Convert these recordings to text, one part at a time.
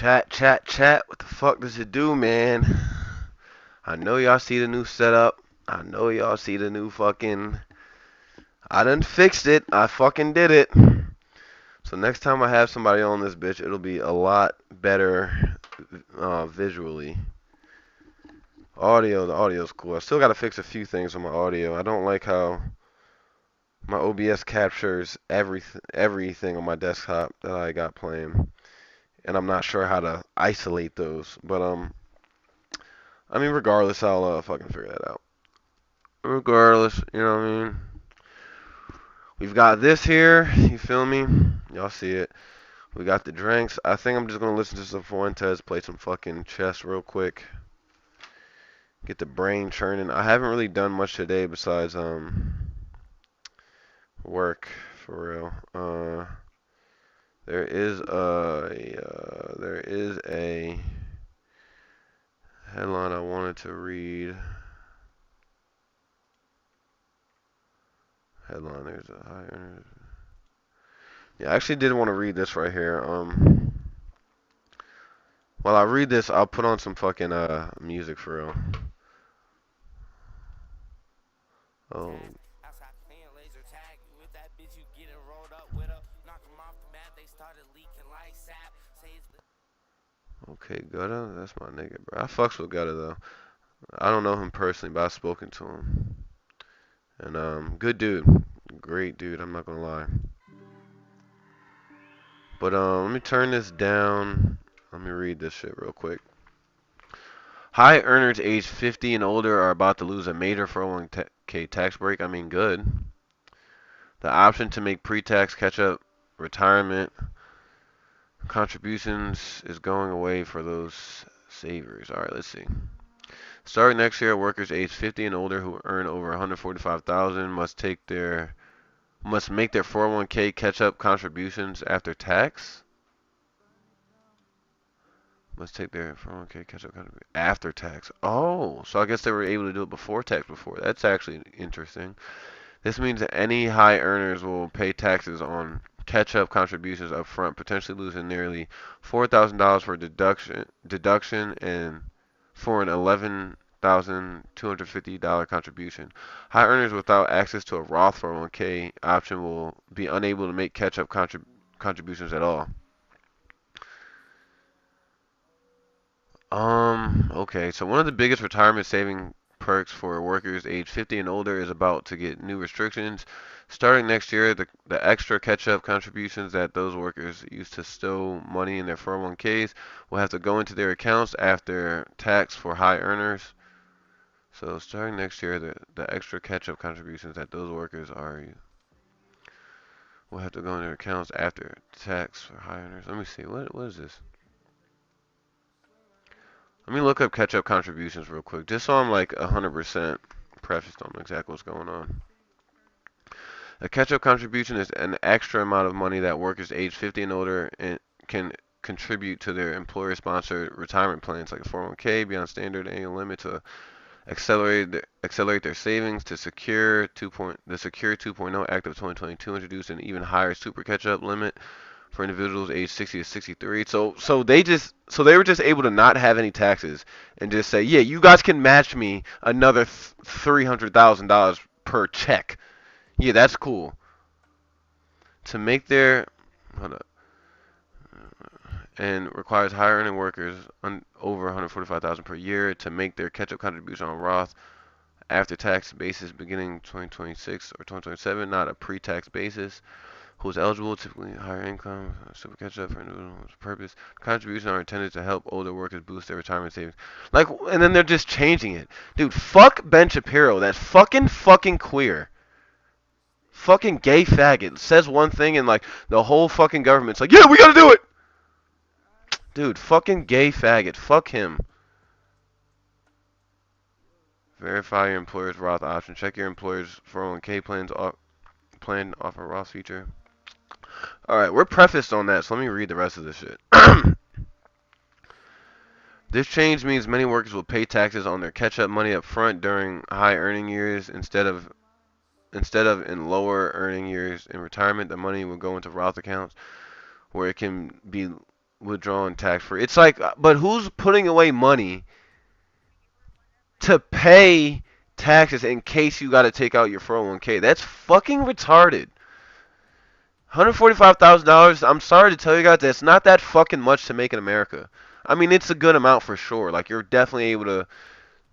Chat. What the fuck does it do, man? I know y'all see the new setup. I know y'all see the new fucking. I done fixed it. I fucking did it. So next time I have somebody on this bitch, it'll be a lot better visually. The audio's cool. I still gotta fix a few things on my audio. I don't like how my OBS captures everything on my desktop that I got playing, and I'm not sure how to isolate those. But I mean, regardless, I'll fucking figure that out. Regardless, you know what I mean? We've got this here, you feel me? Y'all see it. We got the drinks. I think I'm just gonna listen to some Fuentes, play some fucking chess real quick. Get the brain churning. I haven't really done much today besides work for real. There is a headline I wanted to read. Headline, there's a high earners. Yeah, I actually did want to read this right here. While I read this, I'll put on some fucking music for real. Oh. Okay, Gutta, that's my nigga, bro. I fucks with Gutta though. I don't know him personally, but I've spoken to him. And good dude, great dude. I'm not gonna lie. But let me turn this down. Let me read this shit real quick. High earners age 50 and older are about to lose a major 401k tax break. I mean, good. The option to make pre-tax catch-up retirement contributions is going away for those savers. All right, let's see. Starting next year, workers age 50 and older who earn over 145,000 must make their 401k catch-up contributions after tax. Must take their 401k catch-up contribution after tax. Oh, so I guess they were able to do it before tax before. That's actually interesting. This means that any high earners will pay taxes on catch-up contributions up front, potentially losing nearly $4,000 for deduction and for an $11,250 contribution. High earners without access to a Roth 401k option will be unable to make catch-up contributions at all. Okay, so one of the biggest retirement saving perks for workers age 50 and older is about to get new restrictions. Starting next year, the extra catch-up contributions that those workers used to stow money in their 401ks will have to go into their accounts after tax for high earners. So starting next year, the extra catch-up contributions that those workers will have to go in their accounts after tax for high earners. Let me see, what is this? Let me look up catch-up contributions real quick, just so I'm like 100% prefaced on exactly what's going on. A catch-up contribution is an extra amount of money that workers age 50 and older can contribute to their employer-sponsored retirement plans, like a 401k, beyond standard annual limit to accelerate their savings. The Secure 2.0 Act of 2022 introduced an even higher super catch-up limit for individuals aged 60 to 63. So they were just able to not have any taxes and just say, yeah, you guys can match me another $300,000 per check. Yeah, that's cool. To make their hold up, and requires higher earning workers over 145,000 per year to make their catch-up contribution on Roth after tax basis beginning 2026 or 2027, not a pre-tax basis. Who is eligible, typically higher income, super catch up for individuals purpose. Contributions are intended to help older workers boost their retirement savings. Like, and then they're just changing it. Dude, fuck Ben Shapiro. That's fucking queer. Fucking gay faggot. Says one thing and like the whole fucking government's like, yeah, we gotta do it. Dude, fucking gay faggot. Fuck him. Verify your employer's Roth option. Check your employer's 401k plan offer Roth feature. Alright, we're prefaced on that, so let me read the rest of this shit. This change means many workers will pay taxes on their catch-up money up front during high earning years instead of in lower earning years. In retirement, the money will go into Roth accounts where it can be withdrawn tax free. It's like, but who's putting away money to pay taxes in case you got to take out your 401k? That's fucking retarded. $145,000. I'm sorry to tell you guys, that's not that fucking much to make in America. I mean, it's a good amount for sure. Like, you're definitely able to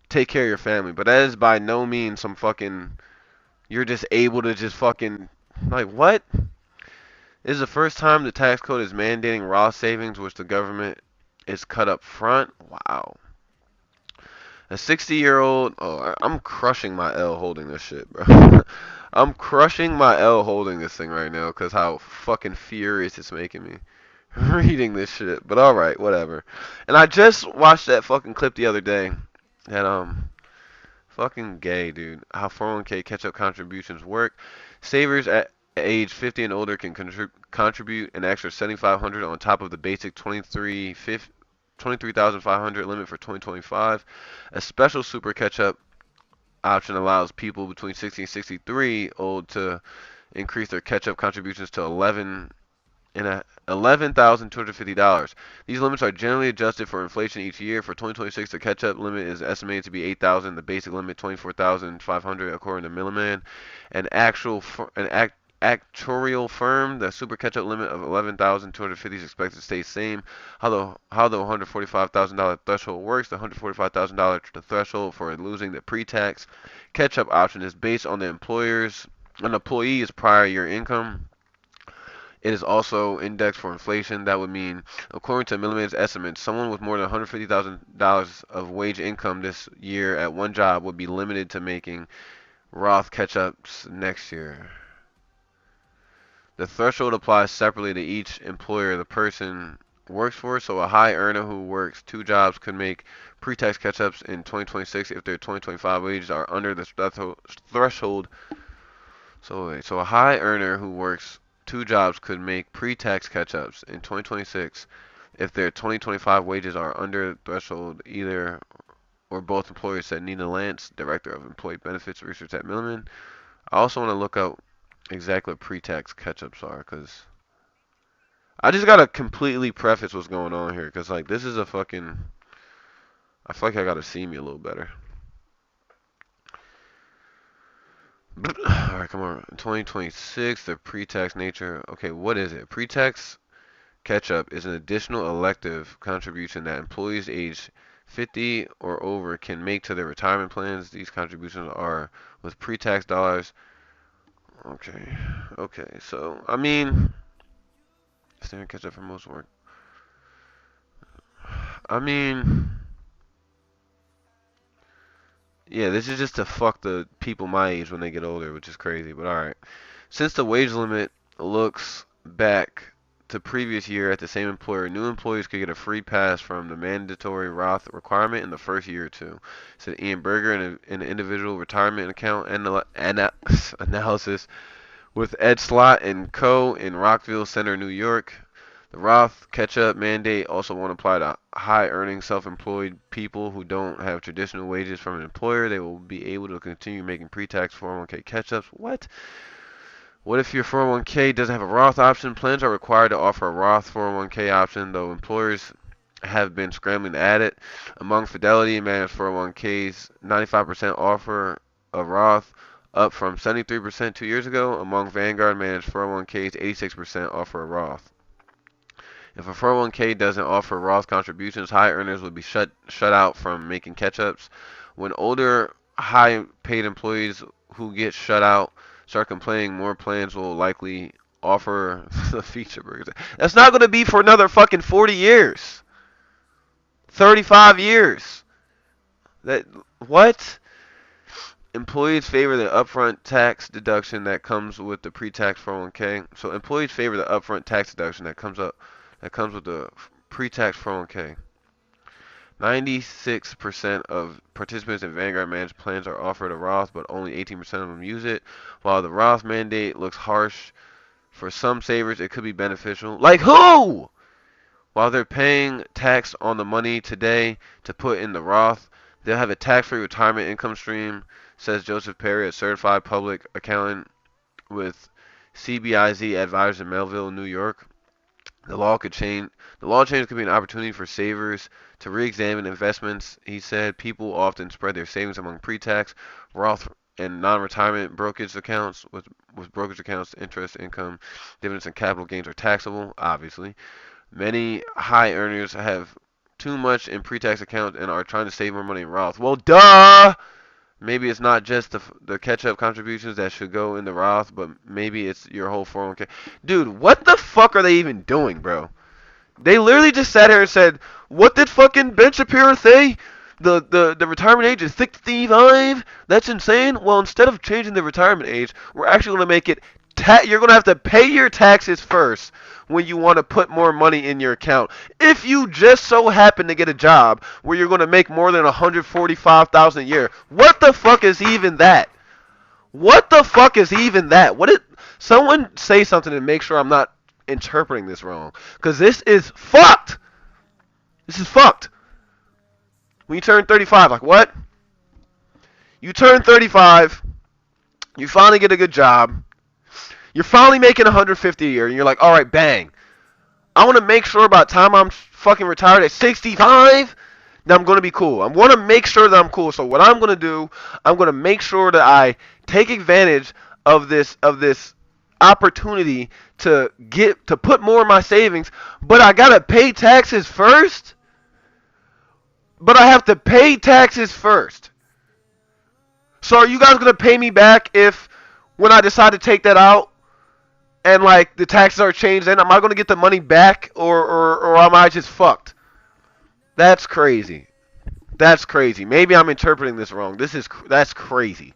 take care of your family, but that is by no means some fucking. You're just able to just fucking. Like, what? This is the first time the tax code is mandating Roth savings, which the government is cut up front. Wow. A 60-year-old. Oh, I'm crushing my L holding this shit, bro. I'm crushing my L holding this thing right now because how fucking furious it's making me reading this shit. But alright, whatever. And I just watched that fucking clip the other day. That, fucking gay, dude. How 401k catch-up contributions work. Savers at age 50 and older can contribute an extra $7,500 on top of the basic 23,500 limit for 2025. A special super catch-up option allows people between 60 and 63 old to increase their catch-up contributions to $11,250. These limits are generally adjusted for inflation each year. For 2026, the catch-up limit is estimated to be $8,000. The basic limit $24,500, according to Milliman. An actuarial firm, the super catch-up limit of $11,250 is expected to stay same. How the $145,000 threshold works: the $145,000 threshold for losing the pre-tax catch-up option is based on an employee's prior year income. It is also indexed for inflation. That would mean, according to Milliman's estimates, someone with more than $150,000 of wage income this year at one job would be limited to making Roth catch-ups next year. The threshold applies separately to each employer the person works for, so a high earner who works two jobs could make pre-tax catch-ups in 2026 if their 2025 wages are under the threshold. So a high earner who works two jobs could make pre-tax catch-ups in 2026 if their 2025 wages are under threshold. Either or both employers, said Nina Lance, Director of Employee Benefits Research at Milliman. I also want to look up exactly what pre-tax catch-ups are, because I just gotta completely preface what's going on here, because like this is a fucking. I feel like I gotta see me a little better. Alright, come on. 2026, the pre-tax nature. Okay, what is it? Pre-tax catch-up is an additional elective contribution that employees age 50 or over can make to their retirement plans. These contributions are with pre-tax dollars. Okay, so, I mean, standard catch-up for most work. I mean, yeah, this is just to fuck the people my age when they get older, which is crazy, but alright. Since the wage limit looks back to previous year at the same employer, new employees could get a free pass from the mandatory Roth requirement in the first year or two, said Ian Berger in an individual retirement account analysis with Ed Slott and Co. in Rockville Center, New York. The Roth catch-up mandate also won't apply to high-earning self-employed people who don't have traditional wages from an employer. They will be able to continue making pre-tax 401k catch-ups. What? What if your 401k doesn't have a Roth option? Plans are required to offer a Roth 401k option, though employers have been scrambling to add it. Among Fidelity managed 401ks, 95% offer a Roth, up from 73% 2 years ago. Among Vanguard managed 401ks, 86% offer a Roth. If a 401k doesn't offer Roth contributions, high earners would be shut out from making catch-ups. When older, high-paid employees who get shut out start complaining, more plans will likely offer the feature. That's not going to be for another fucking 40 years. 35 years. What? Employees favor the upfront tax deduction that comes with the pre-tax 401k. So employees favor the upfront tax deduction that comes with the pre-tax 401k. 96% of participants in Vanguard managed plans are offered a Roth, but only 18% of them use it. While the Roth mandate looks harsh, for some savers it could be beneficial. Like who? While they're paying tax on the money today to put in the Roth, they'll have a tax-free retirement income stream, says Joseph Perry, a certified public accountant with CBIZ Advisors in Melville, New York. The law could change. The law change could be an opportunity for savers to re-examine investments. He said people often spread their savings among pre-tax, Roth, and non-retirement brokerage accounts. With brokerage accounts, interest, income, dividends, and capital gains are taxable. Obviously, many high earners have too much in pre-tax accounts and are trying to save more money in Roth. Well, duh. Maybe it's not just the catch-up contributions that should go in the Roth, but maybe it's your whole 401k. Dude, what the fuck are they even doing, bro? They literally just sat here and said, what did fucking Ben Shapiro say? The retirement age is 65? That's insane. Well, instead of changing the retirement age, we're actually going to make it you're going to have to pay your taxes first when you want to put more money in your account. If you just so happen to get a job where you're going to make more than $145,000 a year, what the fuck is even that? What the fuck is even that? Someone say something and make sure I'm not interpreting this wrong, because this is fucked. This is fucked. When you turn 35, like what? You turn 35, you finally get a good job, you're finally making 150 a year, and you're like, all right, bang. I want to make sure by the time I'm fucking retired at 65, that I'm going to be cool. I want to make sure that I'm cool. So what I'm going to do, I'm going to make sure that I take advantage of this opportunity to put more in my savings, but I got to pay taxes first? But I have to pay taxes first. So are you guys going to pay me back if when I decide to take that out, and like the taxes are changed, then am I going to get the money back, or am I just fucked? That's crazy. That's crazy. Maybe I'm interpreting this wrong. That's crazy.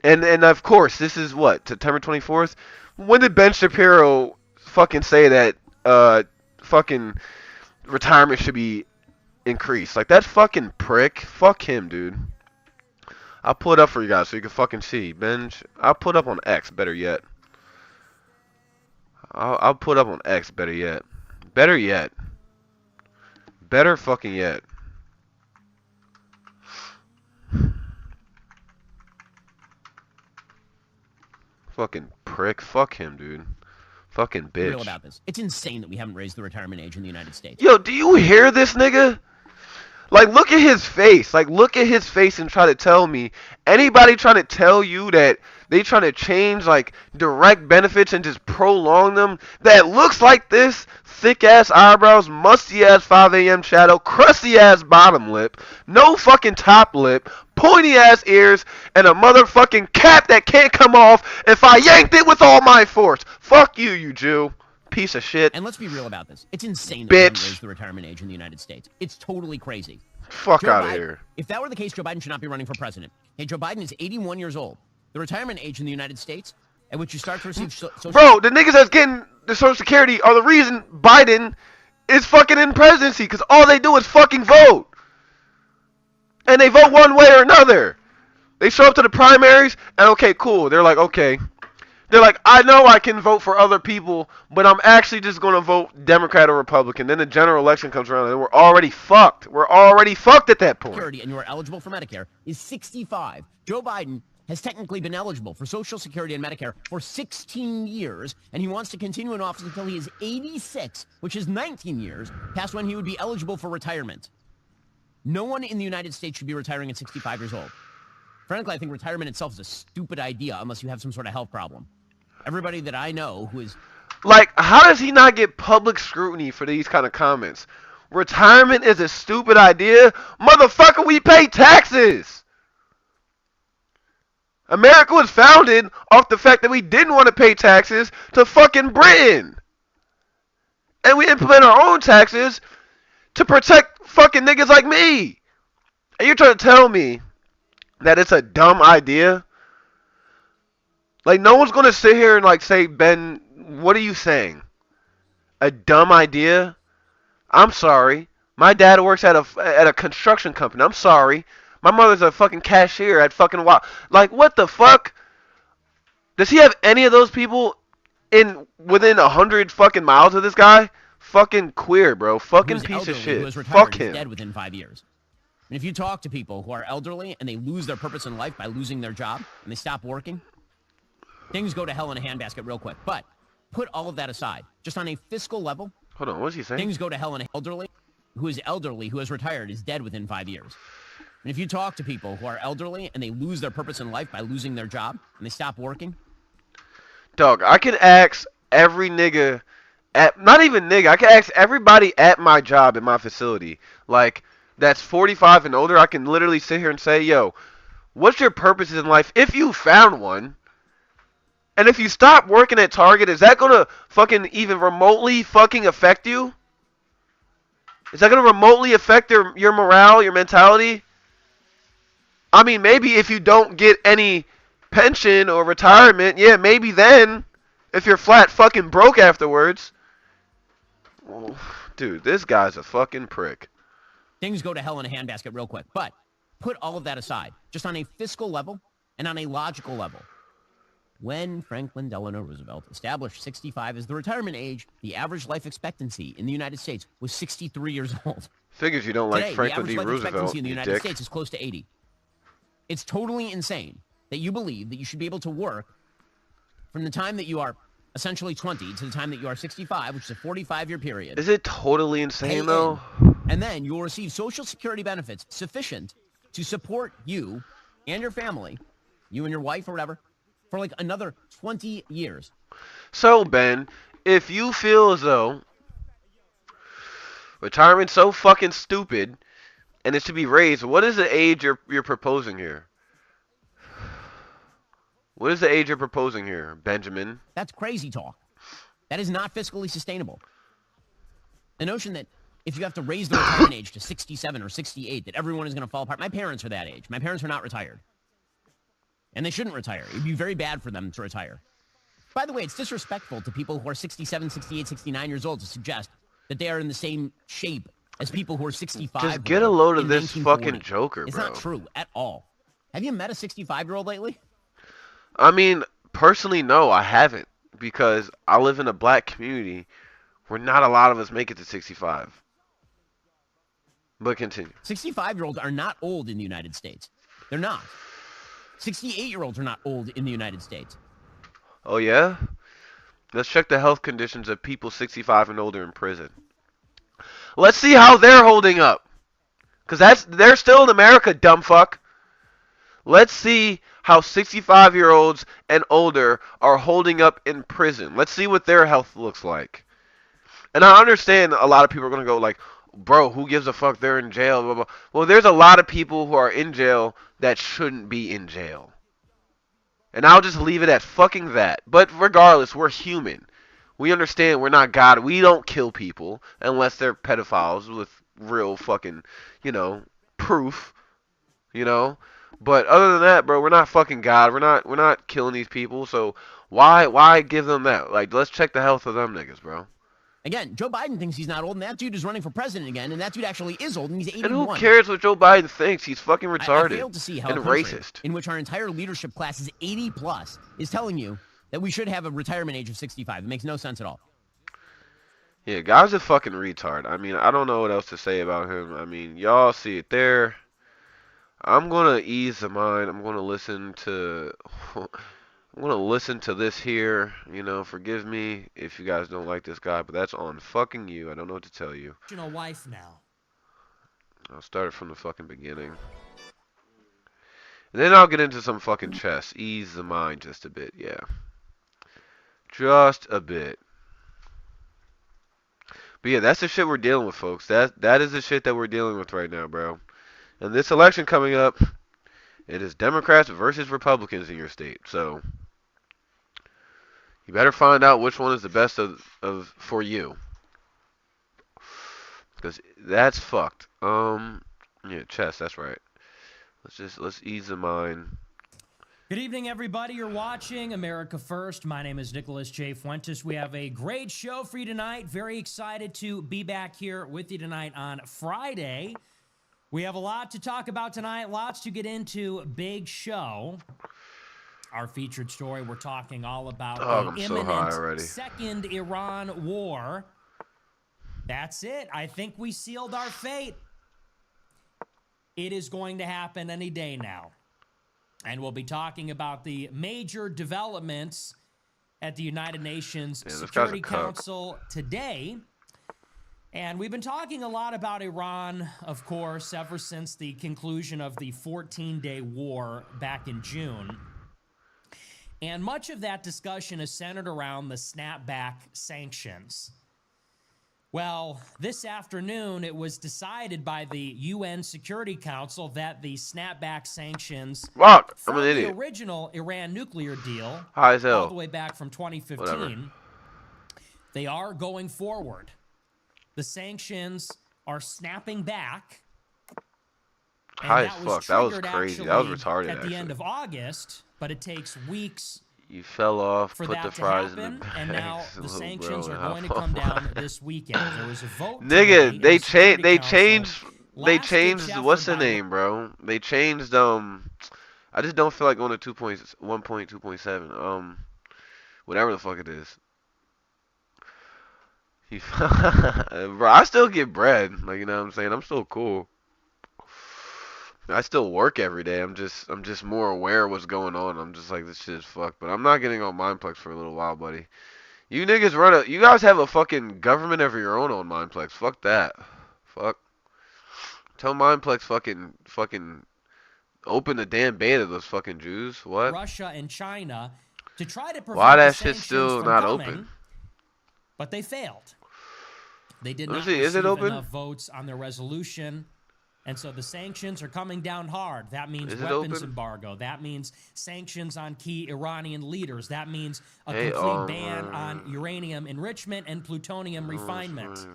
And of course, this is what, September 24th? When did Ben Shapiro fucking say that fucking retirement should be increased? Like, that fucking prick. Fuck him, dude. I'll pull it up for you guys so you can fucking see. I'll put it up on X, better yet. I'll put up on X, better yet. Better yet. Better fucking yet. Fucking prick. Fuck him, dude. Fucking bitch. Real about this. It's insane that we haven't raised the retirement age in the United States. Yo, do you hear this nigga? Like, look at his face. Like, look at his face and try to tell me. Anybody trying to tell you that they trying to change, like, direct benefits and just prolong them, that looks like this, thick-ass eyebrows, musty-ass 5 a.m. shadow, crusty-ass bottom lip, no fucking top lip, pointy-ass ears, and a motherfucking cap that can't come off if I yanked it with all my force. Fuck you, you Jew. Piece of shit. And let's be real about this. It's insane that we haven't raised the retirement age in the United States. It's totally crazy. Fuck out of here. If that were the case, Joe Biden should not be running for president. Hey, Joe Biden is 81 years old. The retirement age in the United States at which you start to receive social... Bro, the niggas that's getting the Social Security are the reason Biden is fucking in presidency, because all they do is fucking vote. And they vote one way or another. They show up to the primaries, and okay, cool. They're like, okay. They're like, I know I can vote for other people, but I'm actually just going to vote Democrat or Republican. Then the general election comes around, and we're already fucked. We're already fucked at that point. Security, and you are eligible for Medicare, is 65. Joe Biden has technically been eligible for Social Security and Medicare for 16 years, and he wants to continue in office until he is 86, which is 19 years, past when he would be eligible for retirement. No one in the United States should be retiring at 65 years old. Frankly, I think retirement itself is a stupid idea unless you have some sort of health problem. Everybody that I know who is... Like, how does he not get public scrutiny for these kind of comments? Retirement is a stupid idea? Motherfucker, we pay taxes! America was founded off the fact that we didn't want to pay taxes to fucking Britain. And we implement our own taxes to protect fucking niggas like me. And you're trying to tell me that it's a dumb idea? Like, no one's going to sit here and, like, say, Ben, what are you saying? A dumb idea? I'm sorry. My dad works at a construction company. I'm sorry. My mother's a fucking cashier at fucking Like, what the fuck? Does he have any of those people within 100 fucking miles of this guy? Fucking queer, bro. Fucking piece of shit. Fuck him. Dead within 5 years. And if you talk to people who are elderly and they lose their purpose in life by losing their job and they stop working, things go to hell in a handbasket real quick. But put all of that aside, just on a fiscal level, Hold on, what's he saying? things go to hell in a elderly who has retired, is dead within 5 years. And if you talk to people who are elderly and they lose their purpose in life by losing their job and they stop working, Dog, I can ask every nigga not even nigga, I can ask everybody at my job in my facility, like that's 45 and older. I can literally sit here and say, yo, what's your purpose in life if you found one? And if you stop working at Target, is that gonna fucking even remotely fucking affect you? Is that gonna remotely affect your morale, your mentality? I mean, maybe if you don't get any pension or retirement, yeah, maybe then, if you're flat fucking broke afterwards. Well, dude, this guy's a fucking prick. things go to hell in a handbasket real quick. But put all of that aside, just on a fiscal level and on a logical level. When Franklin Delano Roosevelt established 65 as the retirement age, the average life expectancy in the United States was 63 years old. Figures you don't like Today, Franklin the D. average life Roosevelt, expectancy in the you United dick. States is close to 80. It's totally insane that you believe that you should be able to work from the time that you are essentially 20 to the time that you are 65, which is a 45-year period. Is it totally insane, though? And then you will receive Social Security benefits sufficient to support you and your family, you and your wife or whatever, for like another 20 years. So, Ben, if you feel as though retirement's so fucking stupid and it should be raised, what is the age you're proposing here? What is the age you're proposing here, Benjamin? That's crazy talk. That is not fiscally sustainable. The notion that if you have to raise the retirement age to 67 or 68, that everyone is going to fall apart. My parents are that age. My parents are not retired. And they shouldn't retire. It would be very bad for them to retire. By the way, it's disrespectful to people who are 67, 68, 69 years old to suggest that they are in the same shape as people who are 65. Just get a load of this 1940. fucking joker, bro. It's not true at all. Have you met a 65-year-old lately? I mean, personally, no, I haven't. Because I live in a black community where not a lot of us make it to 65. But continue. 65-year-olds are not old in the United States. They're not. 68-year-olds are not old in the United States. Oh, yeah? Let's check the health conditions of people 65 and older in prison. Let's see how they're holding up. Because they're still in America, dumb fuck. Let's see how 65-year-olds and older are holding up in prison. Let's see what their health looks like. And I understand a lot of people are going to go like, bro, who gives a fuck? They're in jail. Blah, blah. Well, there's a lot of people who are in jail that shouldn't be in jail. And I'll just leave it at fucking that. But regardless, we're human. We understand we're not God. We don't kill people unless they're pedophiles with real fucking, proof, But other than that, bro, we're not fucking God. We're not killing these people. So why give them that? Like, let's check the health of them niggas, bro. Again, Joe Biden thinks he's not old, and that dude is running for president again, and that dude actually is old, and he's 81. And who cares what Joe Biden thinks? He's fucking retarded I fail to see how and a country racist. in which our entire leadership class is 80 plus is telling you that we should have a retirement age of 65. It makes no sense at all. Yeah, guy's a fucking retard. I mean, I don't know what else to say about him. I mean, y'all see it there. I'm gonna ease the mind. I'm gonna listen to this here. Forgive me if you guys don't like this guy, but that's on fucking you. I don't know what to tell you. Wife now. I'll start it from the fucking beginning. And then I'll get into some fucking chess. Ease the mind just a bit, yeah. Just a bit. But yeah, that's the shit we're dealing with, folks. That is the shit that we're dealing with right now, bro. And this election coming up, it is Democrats versus Republicans in your state. So you better find out which one is the best of for you. Because that's fucked. Yeah, chess, that's right. Let's ease the mind. Good evening, everybody. You're watching America First. My name is Nicholas J. Fuentes. We have a great show for you tonight. Very excited to be back here with you tonight on Friday. We have a lot to talk about tonight, lots to get into. Big show. Our featured story, we're talking all about the imminent second Iran war. That's it. I think we sealed our fate. It is going to happen any day now. And we'll be talking about the major developments at the United Nations Damn, this guy's a Security cuck. Council today. And we've been talking a lot about Iran, of course, ever since the conclusion of the 14-day war back in June. And much of that discussion is centered around the snapback sanctions. Well, this afternoon, it was decided by the UN Security Council that the snapback sanctions Fuck, I'm from an the idiot. original Iran nuclear deal, High as all hell. the way back from 2015, Whatever. they are going forward. The sanctions are snapping back. And High as that was fuck. That was triggered crazy. That was actually retarded, at the actually. end of August, but it takes weeks You fell off, for put that the to fries in the happen, bags. and now the little sanctions bro, are and going to hop come on. down this weekend. There was a vote today Nigga, in they the Security changed. Council. They Last-ditch changed. What's the effort by name, bro? They changed. I just don't feel like going to 2.1.2.7. Whatever the fuck it is. Bro, I still get bread. Like, you know what I'm saying? I'm still cool. I still work every day. I'm just more aware of what's going on. I'm just like, this shit is fucked. But I'm not getting on Mindplex for a little while, buddy. You niggas you guys have a fucking government of your own on Mindplex. Fuck that. Fuck. Tell Mindplex fucking open the damn beta, those fucking Jews. What? Russia and China to try to Why prevent the that shit's sanctions still from not coming, open? but they failed. They did Let me not see, is it receive open? enough votes on their resolution. And so the sanctions are coming down hard. That means Is it weapons open? embargo. That means sanctions on key Iranian leaders. That means a Hey, complete ban on uranium enrichment and plutonium Oh, refinement.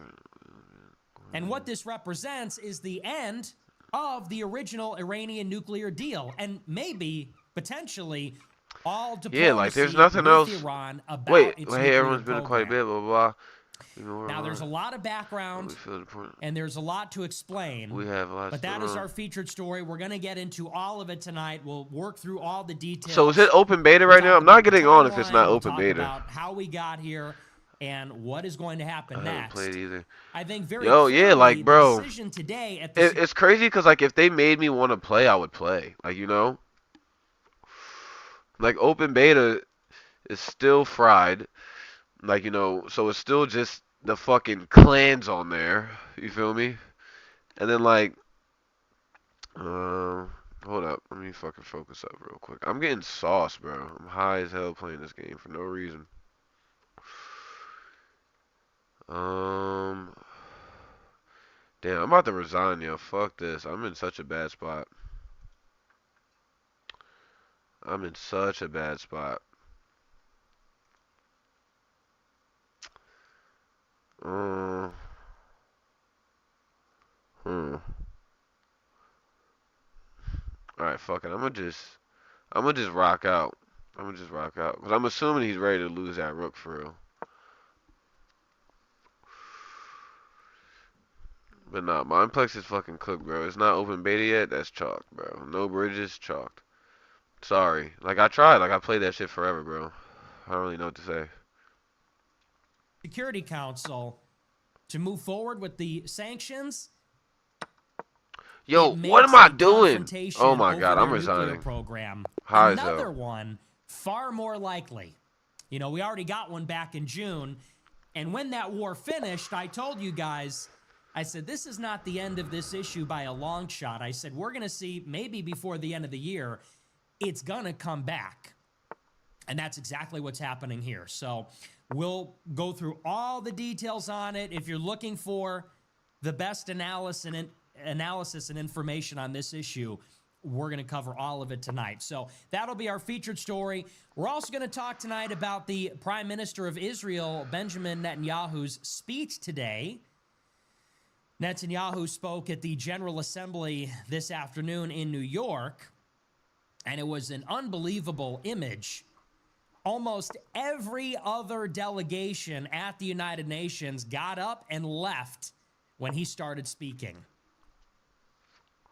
And what this represents is the end of the original Iranian nuclear deal, and maybe, potentially, all diplomacy yeah, like there's nothing with else. Iran about Wait, its hey, nuclear everyone's been quite a program. bit, blah blah blah. Now, there's a lot of background, We feel the point. and there's a lot to explain. We have lots. But that is our featured story. We're going to get into all of it tonight. We'll work through all the details. So is it open beta We'll right now? talk I'm not about the getting on if it's timeline. not We'll open talk beta. about how we got here and what is going to happen I haven't next. played either. I think very Yo, yeah, clearly like, bro, the decision today at the It's crazy because like if they made me want to play, I would play. Like, you know, like open beta is still fried. Like, you know, so it's still just the fucking clans on there. You feel me? And then like, hold up, let me fucking focus up real quick. I'm getting sauce, bro. I'm high as hell playing this game for no reason. Damn, I'm about to resign, yo. Fuck this. I'm in such a bad spot. I'm in such a bad spot. Uh, hmm. Alright, fuck it. I'm gonna just rock out. I'm gonna just rock out. Cause I'm assuming he's ready to lose that rook for real. But nah, Mindplex is fucking cooked, bro. It's not open beta yet. That's chalked, bro. No bridges, chalked. Sorry. Like, I tried. Like, I played that shit forever, bro. I don't really know what to say. Security Council to move forward with the sanctions. Yo, It what makes am I a doing? confrontation Oh my over god, I'm their nuclear resigning. program. High as Another hell. one far more likely. You know, we already got one back in June, and when that war finished, I told you guys, I said, this is not the end of this issue by a long shot. I said, we're going to see maybe before the end of the year, it's going to come back. And that's exactly what's happening here. So we'll go through all the details on it. If you're looking for the best analysis and information on this issue, we're going to cover all of it tonight. So that'll be our featured story. We're also going to talk tonight about the Prime Minister of Israel, Benjamin Netanyahu's speech today. Netanyahu spoke at the General Assembly this afternoon in New York, and it was an unbelievable image. Almost every other delegation at the United Nations got up and left when he started speaking.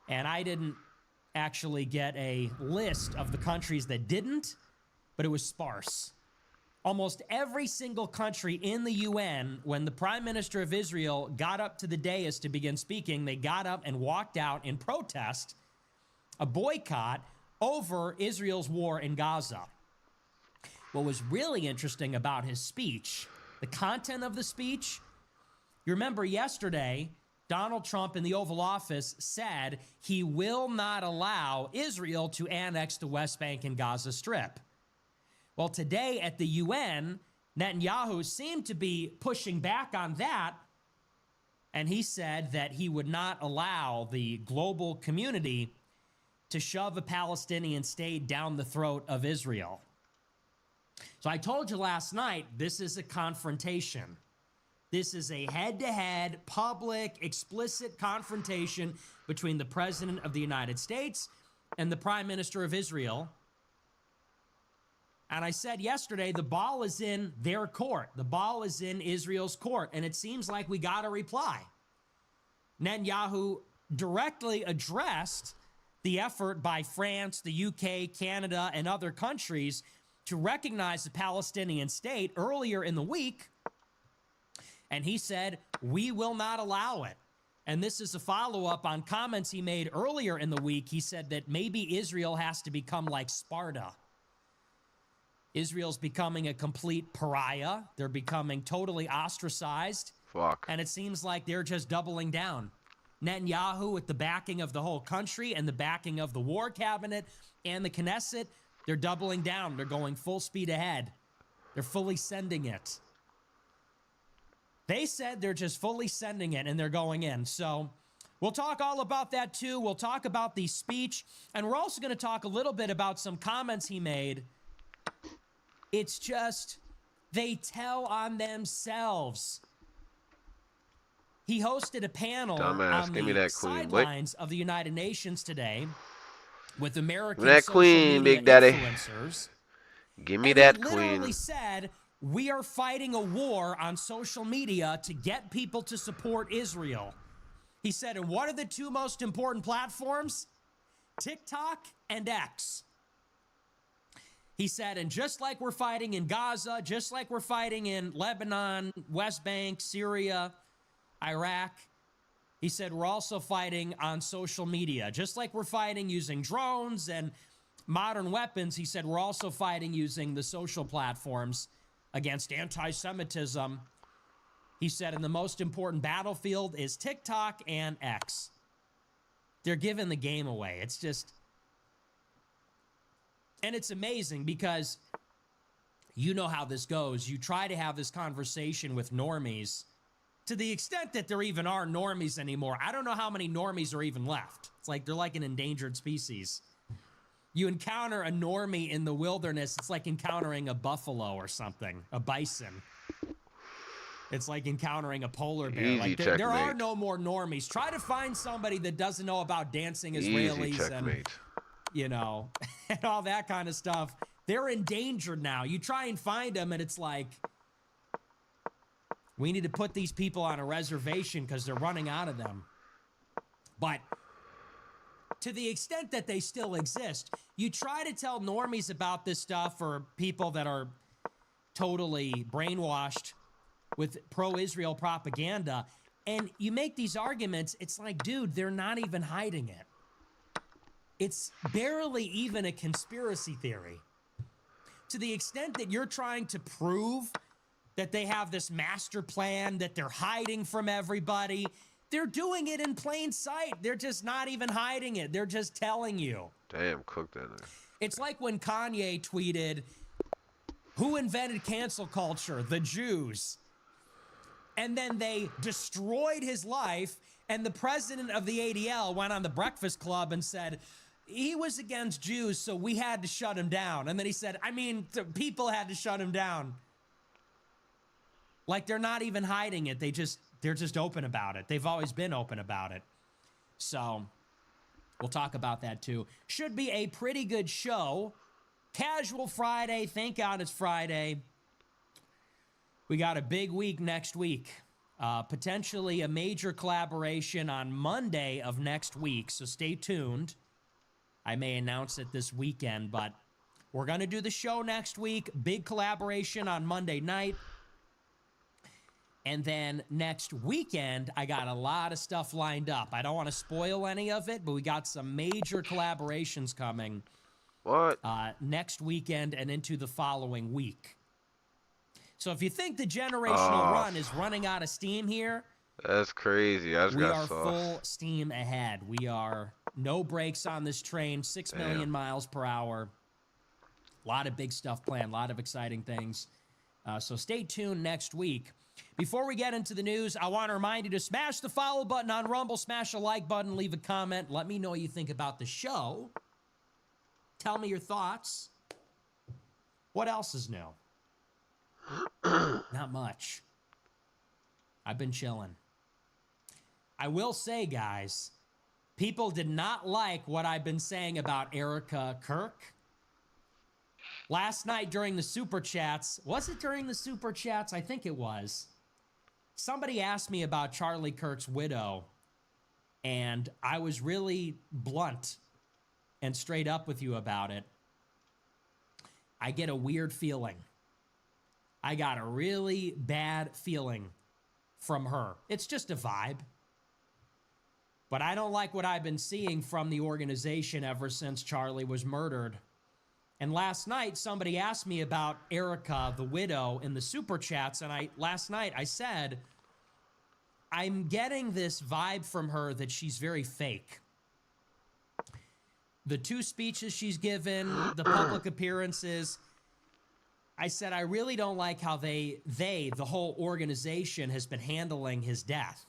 And I didn't actually get a list of the countries that didn't, but it was sparse. Almost every single country in the UN, when the Prime Minister of Israel got up to the dais to begin speaking, they got up and walked out in protest, a boycott over Israel's war in Gaza. what was really interesting about his speech, the content of the speech, you remember yesterday, Donald Trump in the Oval Office said he will not allow Israel to annex the West Bank and Gaza Strip. Well, today at the UN, Netanyahu seemed to be pushing back on that, and he said that he would not allow the global community to shove a Palestinian state down the throat of Israel. So I told you last night, this is a confrontation. This is a head-to-head, public, explicit confrontation between the President of the United States and the Prime Minister of Israel. And I said yesterday, the ball is in their court. The ball is in Israel's court, and it seems like we got a reply. Netanyahu directly addressed the effort by France, the UK, Canada, and other countries to recognize the Palestinian state earlier in the week. And he said, we will not allow it. And this is a follow-up on comments he made earlier in the week. He said that maybe Israel has to become like Sparta. Israel's becoming a complete pariah. They're becoming totally ostracized. Fuck. And it seems like they're just doubling down. Netanyahu, with the backing of the whole country and the backing of the war cabinet and the Knesset, they're doubling down. They're going full speed ahead. They're fully sending it. They said they're just fully sending it and they're going in. So we'll talk all about that too. We'll talk about the speech. And we're also going to talk a little bit about some comments he made. It's just, they tell on themselves. He hosted a panel on the sidelines of the United Nations today with American social media Big Daddy. influencers. Give me that he queen. literally said, we are fighting a war on social media to get people to support Israel. He said, and what are the two most important platforms? TikTok and X. He said, and just like we're fighting in Gaza, just like we're fighting in Lebanon, West Bank, Syria, Iraq, he said, we're also fighting on social media. Just like we're fighting using drones and modern weapons, he said, we're also fighting using the social platforms against anti-Semitism. He said, and the most important battlefield is TikTok and X. They're giving the game away. It's just, and it's amazing because you know how this goes. You try to have this conversation with normies to the extent that there even are normies anymore. I don't know how many normies are even left. It's like they're like an endangered species. You encounter a normie in the wilderness, it's like encountering a buffalo or something, a bison. It's like encountering a polar bear. Easy, like there are no more normies. Try to find somebody that doesn't know about dancing Israelis and, you know, and all that kind of stuff. They're endangered now. You try and find them and it's like, we need to put these people on a reservation because they're running out of them. But to the extent that they still exist, you try to tell normies about this stuff or people that are totally brainwashed with pro-Israel propaganda, and you make these arguments, it's like, dude, they're not even hiding it. It's barely even a conspiracy theory. To the extent that you're trying to prove that they have this master plan, that they're hiding from everybody, they're doing it in plain sight. They're just not even hiding it. They're just telling you. Damn, cook that. It's like when Kanye tweeted, who invented cancel culture? The Jews. And then they destroyed his life, and the president of the ADL went on the Breakfast Club and said, he was against Jews, so we had to shut him down. And then he said, I mean, people had to shut him down. Like they're not even hiding it. They're just open about it. They've always been open about it. So we'll talk about that too. Should be a pretty good show. Casual Friday. Thank God it's Friday. We got a big week next week. Potentially a major collaboration on Monday of next week. So stay tuned. I may announce it this weekend, but we're going to do the show next week. Big collaboration on Monday night. And then next weekend, I got a lot of stuff lined up. I don't want to spoil any of it, but we got some major collaborations coming. What? next weekend and into the following week. So if you think the generational Oh, run is running out of steam here, that's crazy. I just we got are sauce. full steam ahead. We are no brakes on this train, 6 million Damn. miles per hour. A lot of big stuff planned, a lot of exciting things. So stay tuned next week. Before we get into the news, I want to remind you to smash the follow button on Rumble, smash a like button, leave a comment. Let me know what you think about the show. Tell me your thoughts. What else is new? Not much. I've been chilling. I will say, guys, people did not like what I've been saying about Erica Kirk. Last night during the Super Chats, was it during the Super Chats? I think it was. Somebody asked me about Charlie Kirk's widow, and I was really blunt and straight up with you about it. I get a weird feeling. I got a really bad feeling from her. It's just a vibe. But I don't like what I've been seeing from the organization ever since Charlie was murdered. And last night, somebody asked me about Erica, the widow, in the Super Chats, and last night I said, I'm getting this vibe from her that she's very fake. The 2 speeches she's given, the public appearances, I said, I really don't like how the whole organization, has been handling his death.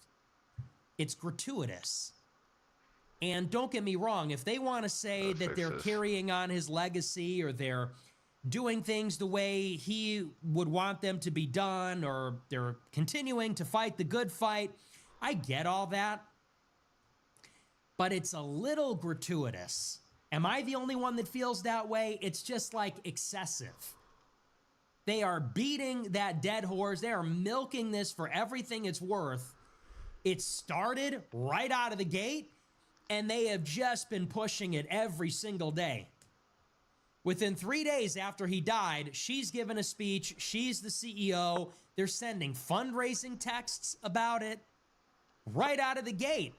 It's gratuitous. And don't get me wrong, if they want to say that they're carrying on his legacy or they're doing things the way he would want them to be done or they're continuing to fight the good fight, I get all that. But it's a little gratuitous. Am I the only one that feels that way? It's just like excessive. They are beating that dead horse. They are milking this for everything it's worth. It started right out of the gate, and they have just been pushing it every single day. Within 3 days after he died, she's given a speech. She's the CEO. They're sending fundraising texts about it right out of the gate.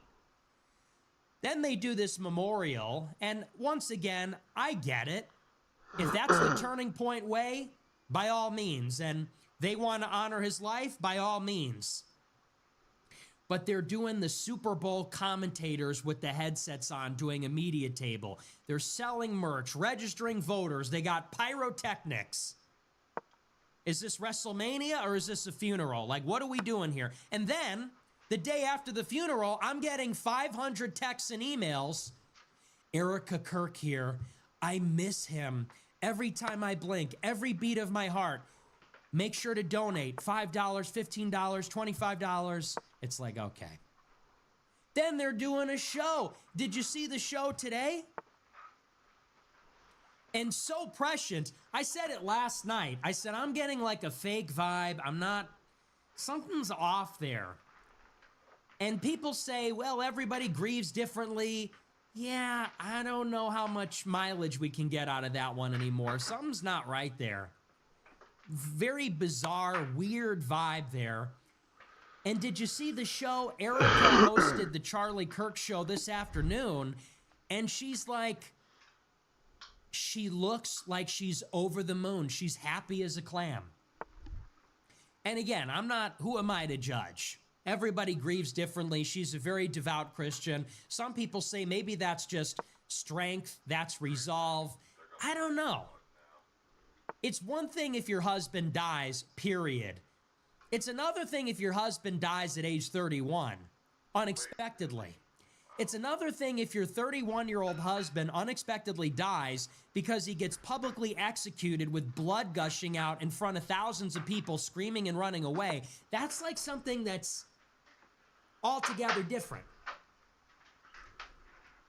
Then they do this memorial, and once again, I get it. If that's the turning point way, by all means, and they want to honor his life, by all means. But they're doing the Super Bowl commentators with the headsets on, doing a media table. They're selling merch, registering voters. They got pyrotechnics. Is this WrestleMania or is this a funeral? Like, what are we doing here? And then, the day after the funeral, I'm getting 500 texts and emails. Erica Kirk here. I miss him. Every time I blink, every beat of my heart. Make sure to donate $5, $15, $25. It's like, okay. Then they're doing a show. Did you see the show today? And so prescient. I said it last night. I said, I'm getting like a fake vibe. Something's off there. And people say, well, everybody grieves differently. Yeah, I don't know how much mileage we can get out of that one anymore. Something's not right there. Very bizarre, weird vibe there. And did you see the show? Erica hosted the Charlie Kirk show this afternoon, and she's like, she looks like she's over the moon. She's happy as a clam. And again, who am I to judge? Everybody grieves differently. She's a very devout Christian. Some people say maybe that's just strength, that's resolve. I don't know. It's one thing if your husband dies, period. It's another thing if your husband dies at age 31, unexpectedly. It's another thing if your 31-year-old husband unexpectedly dies because he gets publicly executed with blood gushing out in front of thousands of people screaming and running away. That's like something that's altogether different.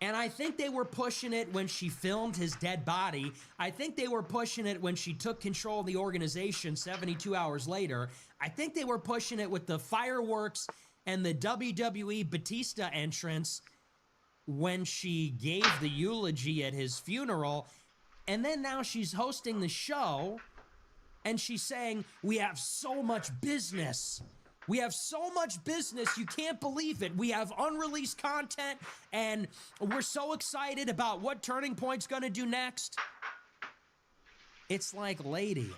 And I think they were pushing it when she filmed his dead body. I think they were pushing it when she took control of the organization 72 hours later. I think they were pushing it with the fireworks and the WWE Batista entrance when she gave the eulogy at his funeral. And then now she's hosting the show and she's saying, we have so much business. We have so much business, you can't believe it. We have unreleased content, and we're so excited about what Turning Point's gonna do next. It's like, lady,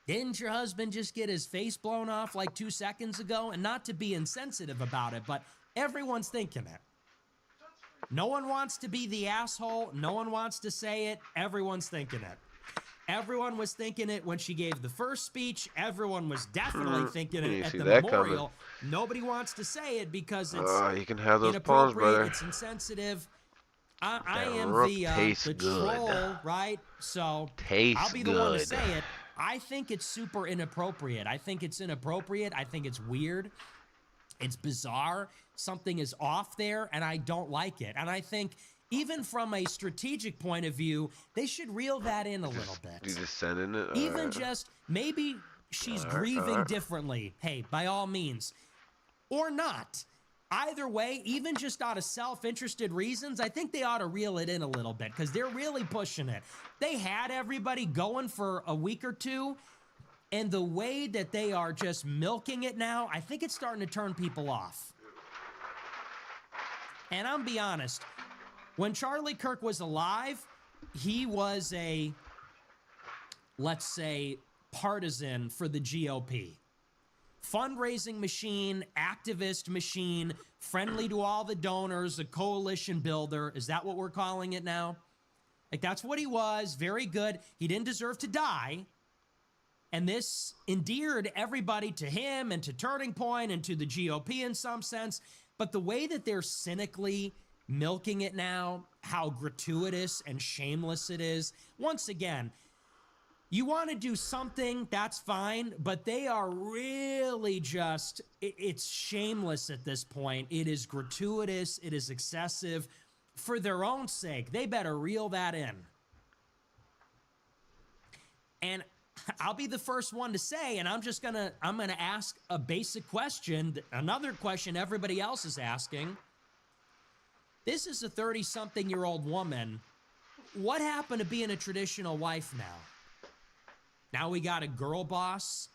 didn't your husband just get his face blown off like 2 seconds ago? And not to be insensitive about it, but everyone's thinking it. No one wants to be the asshole. No one wants to say it. Everyone's thinking it. Everyone was thinking it when she gave the first speech. Everyone was definitely thinking it at the memorial. Nobody wants to say it because it's you can have those inappropriate, pawns, brother. it's insensitive. I am the good. troll, right? So Tastes I'll be the good. one to say it. I think it's super inappropriate. I think it's inappropriate. I think it's weird. It's bizarre. Something is off there, and I don't like it. And I think even from a strategic point of view, they should reel that in a little bit. You just sending it? Even just, maybe she's grieving differently. Hey, by all means. Or not. Either way, even just out of self-interested reasons, I think they ought to reel it in a little bit because they're really pushing it. They had everybody going for a week or two, and the way that they are just milking it now, I think it's starting to turn people off. And I'm be honest, when Charlie Kirk was alive, he was a, let's say, partisan for the GOP. Fundraising machine, activist machine, friendly to all the donors, a coalition builder. Is that what we're calling it now? Like, that's what he was. Very good. He didn't deserve to die. And this endeared everybody to him and to Turning Point and to the GOP in some sense. But the way that they're cynically milking it now, how gratuitous and shameless it is. Once again, you want to do something, that's fine, but they are really just, it's shameless at this point. It is gratuitous, it is excessive. For their own sake, they better reel that in. And I'll be the first one to say, and I'm gonna ask a basic question, another question everybody else is asking. This is a 30-something-year-old woman. What happened to being a traditional wife now? Now we got a girl boss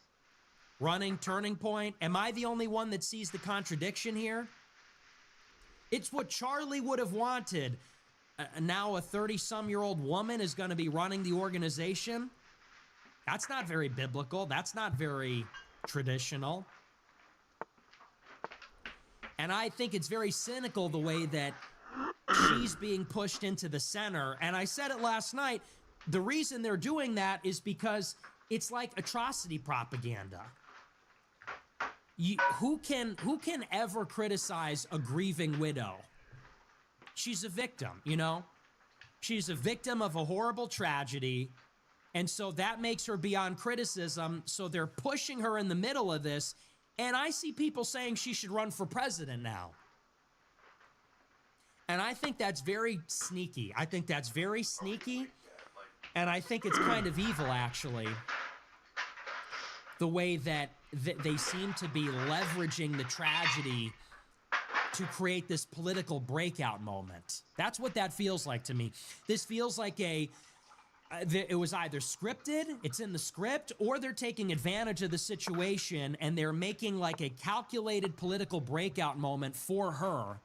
running Turning Point. Am I the only one that sees the contradiction here? It's what Charlie would have wanted. Now a 30-some-year-old woman is going to be running the organization. That's not very biblical. That's not very traditional. And I think it's very cynical the way that she's being pushed into the center. And I said it last night. The reason they're doing that is because it's like atrocity propaganda. Who can ever criticize a grieving widow? She's a victim, you know? She's a victim of a horrible tragedy, and so that makes her beyond criticism, so they're pushing her in the middle of this, and I see people saying she should run for president now. And I think that's very sneaky. I think that's very sneaky. And I think it's kind of evil, actually, the way that they seem to be leveraging the tragedy to create this political breakout moment. That's what that feels like to me. This feels like it was either scripted, it's in the script, or they're taking advantage of the situation and they're making like a calculated political breakout moment for her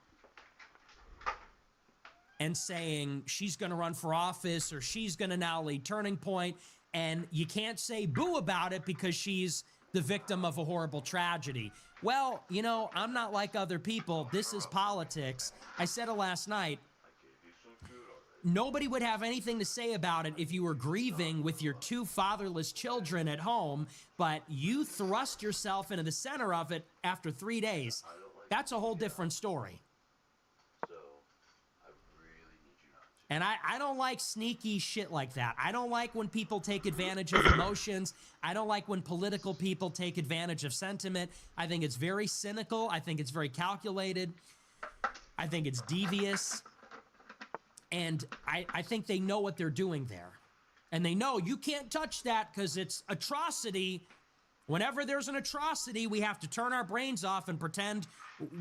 and saying she's going to run for office or she's going to now lead Turning Point, and you can't say boo about it because she's the victim of a horrible tragedy. Well, you know, I'm not like other people. This is politics. I said it last night. Nobody would have anything to say about it if you were grieving with your 2 fatherless children at home, but you thrust yourself into the center of it after 3 days. That's a whole different story. And I don't like sneaky shit like that. I don't like when people take advantage of emotions. I don't like when political people take advantage of sentiment. I think it's very cynical. I think it's very calculated. I think it's devious. And I think they know what they're doing there. And they know you can't touch that because it's atrocity. Whenever there's an atrocity, we have to turn our brains off and pretend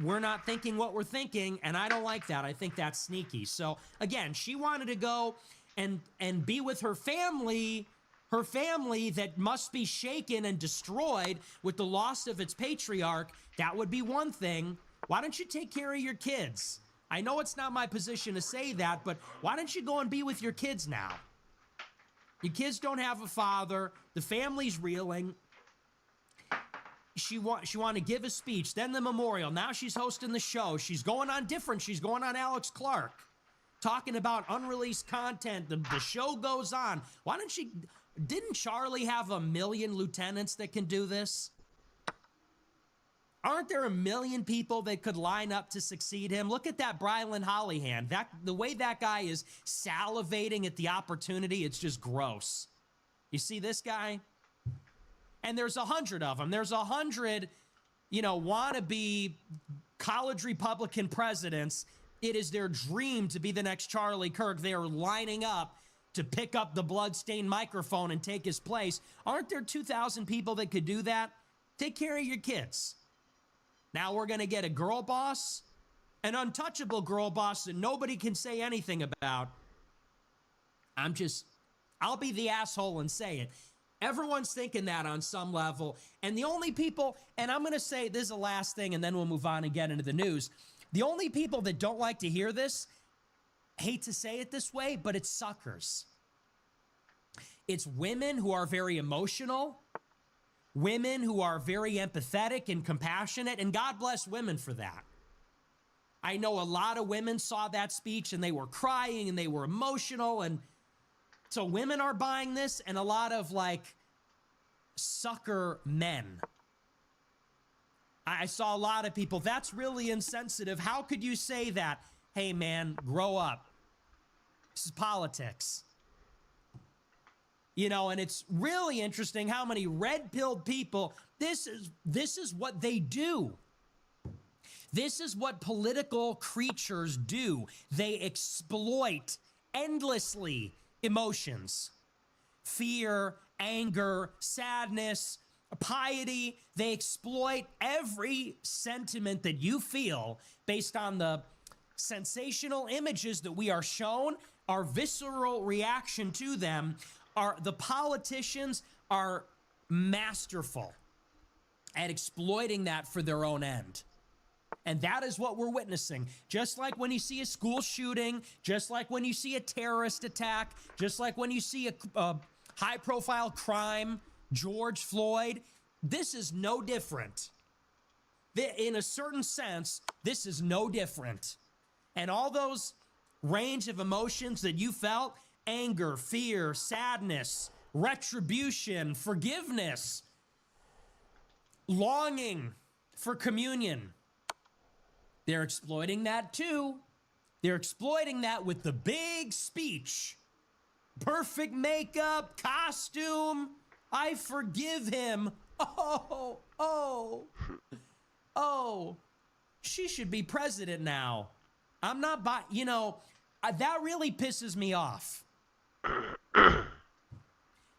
we're not thinking what we're thinking, and I don't like that. I think that's sneaky. So, again, she wanted to go and be with her family that must be shaken and destroyed with the loss of its patriarch. That would be one thing. Why don't you take care of your kids? I know it's not my position to say that, but why don't you go and be with your kids now? Your kids don't have a father. The family's reeling. She wanted to give a speech, then the memorial. Now she's hosting the show. She's going on different. She's going on Alex Clark, talking about unreleased content. The show goes on. Didn't Charlie have 1 million lieutenants that can do this? Aren't there 1 million people that could line up to succeed him? Look at that Brylan Hollyhand. The way that guy is salivating at the opportunity, it's just gross. You see this guy? And there's 100 of them. There's 100, wannabe college Republican presidents. It is their dream to be the next Charlie Kirk. They are lining up to pick up the bloodstained microphone and take his place. Aren't there 2,000 people that could do that? Take care of your kids. Now we're going to get a girl boss, an untouchable girl boss that nobody can say anything about. I'll be the asshole and say it. Everyone's thinking that on some level. And the only people, and I'm going to say this is the last thing, and then we'll move on and get into the news. The only people that don't like to hear this, hate to say it this way, but it's suckers. It's women who are very emotional, women who are very empathetic and compassionate, and God bless women for that. I know a lot of women saw that speech and they were crying and they were emotional, and so women are buying this, and a lot of sucker men. I saw a lot of people, that's really insensitive. How could you say that? Hey man, grow up. This is politics. And it's really interesting how many red-pilled people, this is what they do. This is what political creatures do. They exploit endlessly emotions, fear, anger, sadness, piety. They exploit every sentiment that you feel based on the sensational images that we are shown, our visceral reaction to them. The politicians are masterful at exploiting that for their own end. And that is what we're witnessing. Just like when you see a school shooting, just like when you see a terrorist attack, just like when you see a high-profile crime, George Floyd, this is no different. In a certain sense, this is no different. And all those range of emotions that you felt, anger, fear, sadness, retribution, forgiveness, longing for communion, they're exploiting that too. They're exploiting that with the big speech. Perfect makeup, costume. I forgive him. Oh. She should be president now. I'm not that really pisses me off.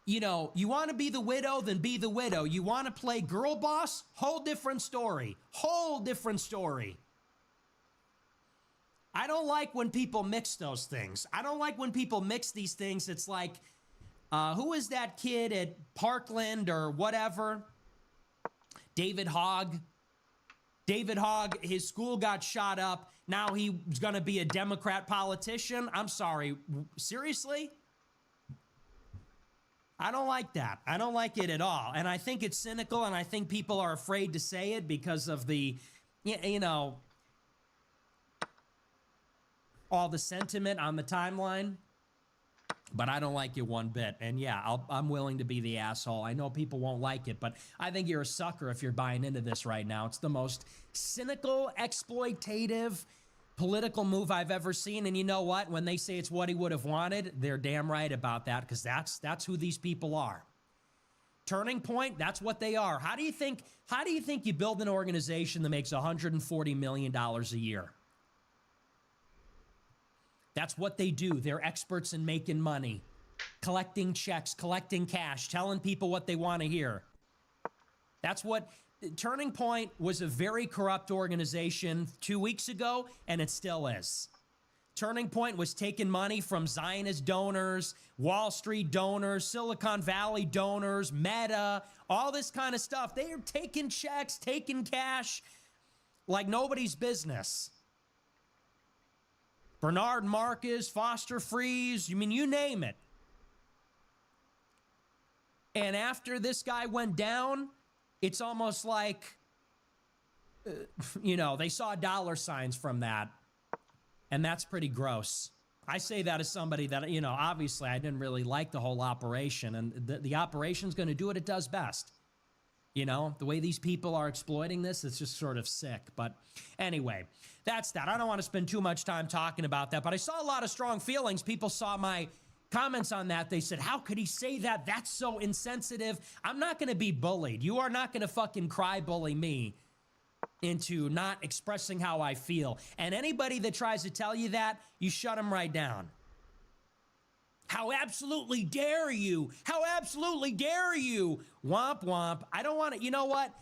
You want to be the widow, then be the widow. You want to play girl boss? Whole different story. I don't like when people mix those things. I don't like when people mix these things. It's like, who is that kid at Parkland or whatever? David Hogg. His school got shot up. Now he's going to be a Democrat politician. I'm sorry. Seriously? I don't like that. I don't like it at all. And I think it's cynical, and I think people are afraid to say it because of the, all the sentiment on the timeline. But I don't like it one bit. And yeah, I'm willing to be the asshole. I know people won't like it, but I think you're a sucker if you're buying into this right now. It's the most cynical, exploitative political move I've ever seen. And you know what? When they say it's what he would have wanted, they're damn right about that, because that's who these people are. Turning Point, that's what they are. How do you think you build an organization that makes $140 million a year? That's what they do. They're experts in making money, collecting checks, collecting cash, telling people what they want to hear. That's what Turning Point was, a very corrupt organization 2 weeks ago, and it still is. Turning Point was taking money from Zionist donors, Wall Street donors, Silicon Valley donors, Meta, all this kind of stuff. They are taking checks, taking cash like nobody's business. Bernard Marcus, Foster Freeze, you name it. And after this guy went down, it's almost like, they saw dollar signs from that. And that's pretty gross. I say that as somebody that, obviously I didn't really like the whole operation. And the operation's going to do what it does best. The way these people are exploiting this, it's just sort of sick. But anyway, that's that. I don't want to spend too much time talking about that. But I saw a lot of strong feelings. People saw my comments on that. They said, how could he say that? That's so insensitive. I'm not going to be bullied. You are not going to fucking cry bully me into not expressing how I feel. And anybody that tries to tell you that, you shut them right down. How absolutely dare you? How absolutely dare you? Womp womp. I don't want to, you know what?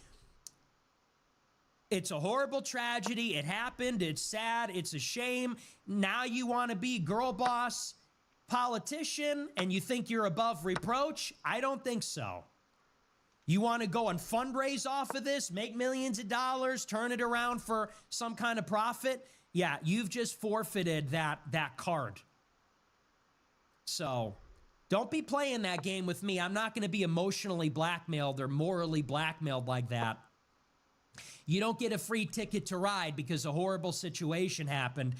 It's a horrible tragedy. It happened. It's sad. It's a shame. Now you want to be girl boss politician and you think you're above reproach? I don't think so. You want to go and fundraise off of this, make millions of dollars, turn it around for some kind of profit? Yeah, you've just forfeited that card. So don't be playing that game with me. I'm not going to be emotionally blackmailed or morally blackmailed like that. You don't get a free ticket to ride because a horrible situation happened.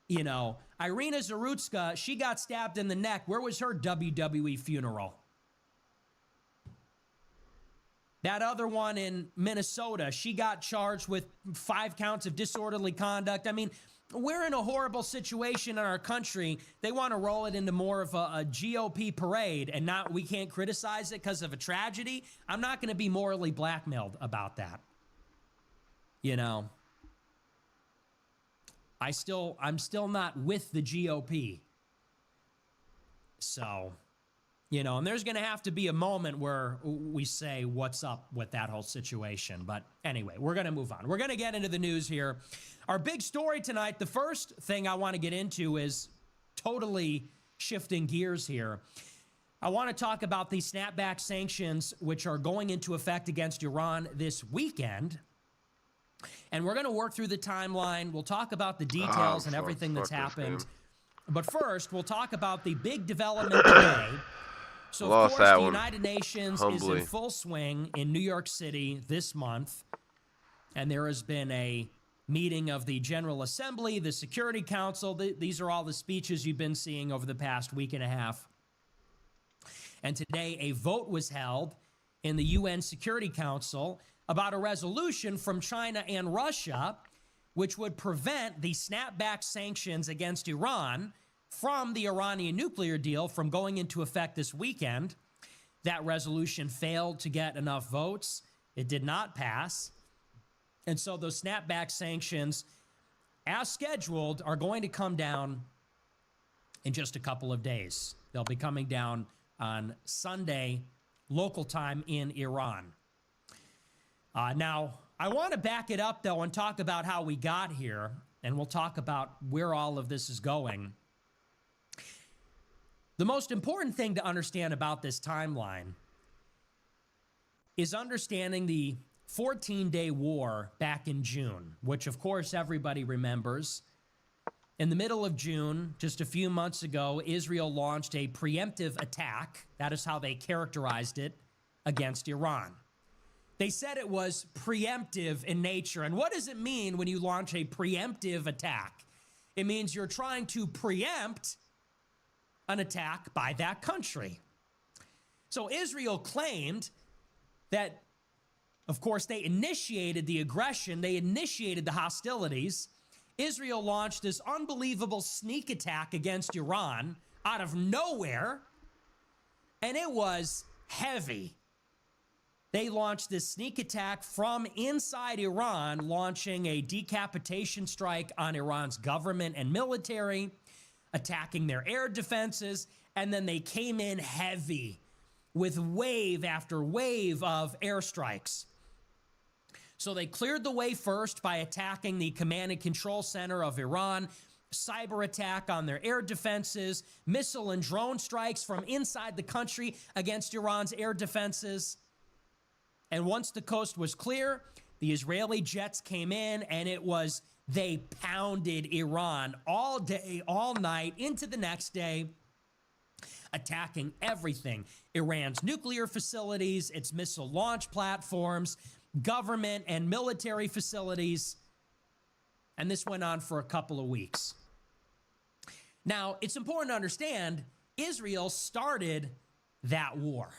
Irina Zarutska, she got stabbed in the neck. Where was her WWE funeral? That other one in Minnesota, she got charged with 5 counts of disorderly conduct. I mean, we're in a horrible situation in our country. They want to roll it into more of a GOP parade, and we can't criticize it because of a tragedy. I'm not going to be morally blackmailed about that. I'm still not with the GOP. So, and there's going to have to be a moment where we say what's up with that whole situation. But anyway, we're going to move on. We're going to get into the news here. Our big story tonight, the first thing I want to get into is totally shifting gears here. I want to talk about the snapback sanctions, which are going into effect against Iran this weekend. And we're going to work through the timeline. We'll talk about the details and everything that's happened. But first, we'll talk about the big development today. So, of course, the United Nations is in full swing in New York City this month. And there has been a meeting of the General Assembly, the Security Council. These are all the speeches you've been seeing over the past week and a half. And today, a vote was held in the UN Security Council about a resolution from China and Russia, which would prevent the snapback sanctions against Iran from the Iranian nuclear deal from going into effect this weekend. That resolution failed to get enough votes. It did not pass. And so those snapback sanctions, as scheduled, are going to come down in just a couple of days. They'll be coming down on Sunday, local time in Iran. Now, I want to back it up, though, and talk about how we got here, and we'll talk about where all of this is going. The most important thing to understand about this timeline is understanding the 14-day war back in June, which, of course, everybody remembers. In the middle of June, just a few months ago, Israel launched a preemptive attack. That is how they characterized it, against Iran. They said it was preemptive in nature. And what does it mean when you launch a preemptive attack? It means you're trying to preempt an attack by that country. So Israel claimed that, of course, they initiated the aggression. They initiated the hostilities. Israel launched this unbelievable sneak attack against Iran out of nowhere, and it was heavy. They launched this sneak attack from inside Iran, launching a decapitation strike on Iran's government and military, attacking their air defenses, and then they came in heavy with wave after wave of airstrikes. So they cleared the way first by attacking the command and control center of Iran, cyber attack on their air defenses, missile and drone strikes from inside the country against Iran's air defenses. And once the coast was clear, the Israeli jets came in, and they pounded Iran all day, all night, into the next day. attacking everything: Iran's nuclear facilities, its missile launch platforms, government and military facilities. And this went on for a couple of weeks. Now, it's important to understand Israel started that war.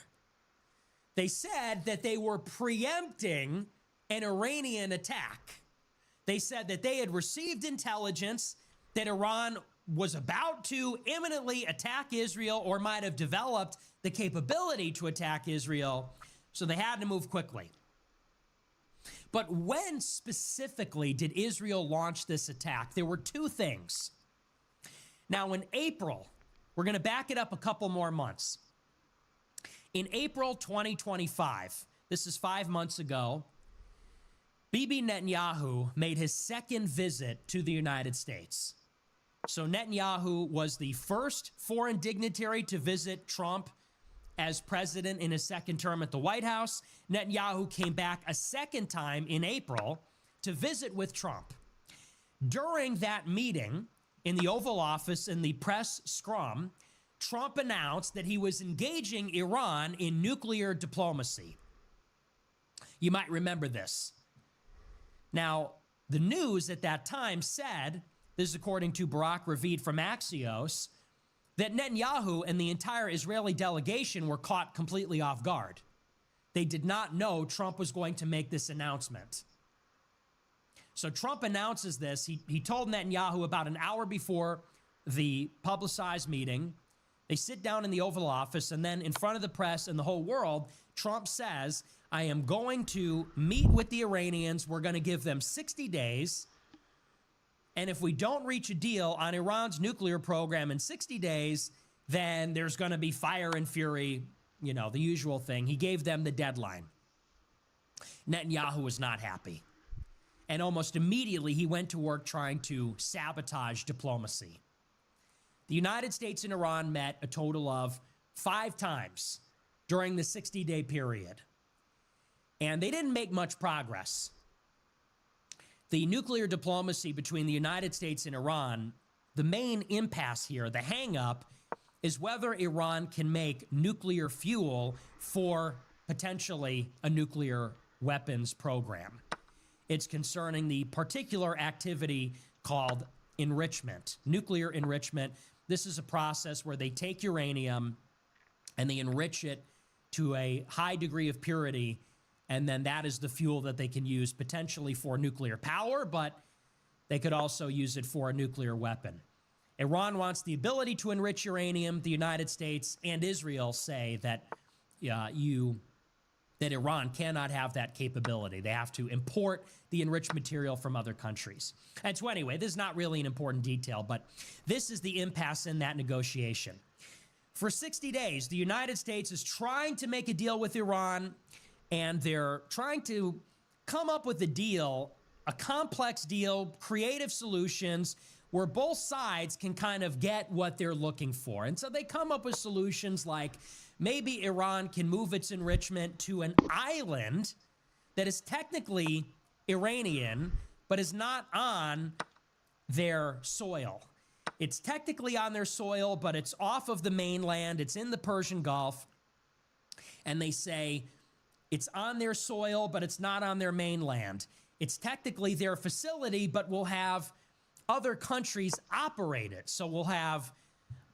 They said that they were preempting an Iranian attack. They said that they had received intelligence that Iran was about to imminently attack Israel or might have developed the capability to attack Israel, so they had to move quickly. But when specifically did Israel launch this attack? There were two things. Now, in April, we're going to back it up a couple more months. In April 2025, this is 5 months ago, Bibi Netanyahu made his second visit to the United States. So Netanyahu was the first foreign dignitary to visit Trump as president in his second term at the White House. Netanyahu came back a second time in April to visit with Trump. During that meeting in the Oval Office in the press scrum, Trump announced that he was engaging Iran in nuclear diplomacy. You might remember this. Now, the news at that time said, this is according to Barak Ravid from Axios, that Netanyahu and the entire Israeli delegation were caught completely off guard. They did not know Trump was going to make this announcement. So Trump announces this. He told Netanyahu about an hour before the publicized meeting. They sit down in the Oval Office, and then in front of the press and the whole world, Trump says, I am going to meet with the Iranians. We're going to give them 60 days. And if we don't reach a deal on Iran's nuclear program in 60 days, then there's going to be fire and fury, you know, the usual thing. He gave them the deadline. Netanyahu was not happy. And almost immediately he went to work trying to sabotage diplomacy. The United States and Iran met a total of 5 times during the 60-day period. And they didn't make much progress. The nuclear diplomacy between the United States and Iran, the main impasse here, the hang-up, is whether Iran can make nuclear fuel for potentially a nuclear weapons program. It's concerning the particular activity called enrichment, nuclear enrichment. This is a process where they take uranium and they enrich it to a high degree of purity, and then that is the fuel that they can use potentially for nuclear power, but they could also use it for a nuclear weapon. Iran wants the ability to enrich uranium. The United States and Israel say that that Iran cannot have that capability. They have to import the enriched material from other countries. And so anyway, this is not really an important detail, but this is the impasse in that negotiation. For 60 days, the United States is trying to make a deal with Iran, and they're trying to come up with a deal, a complex deal, creative solutions where both sides can kind of get what they're looking for. And so they come up with solutions like maybe Iran can move its enrichment to an island that is technically Iranian, but is not on their soil. It's technically on their soil, but it's off of the mainland. It's in the Persian Gulf. And they say it's on their soil, but it's not on their mainland. It's technically their facility, but we'll have other countries operate it. So we'll have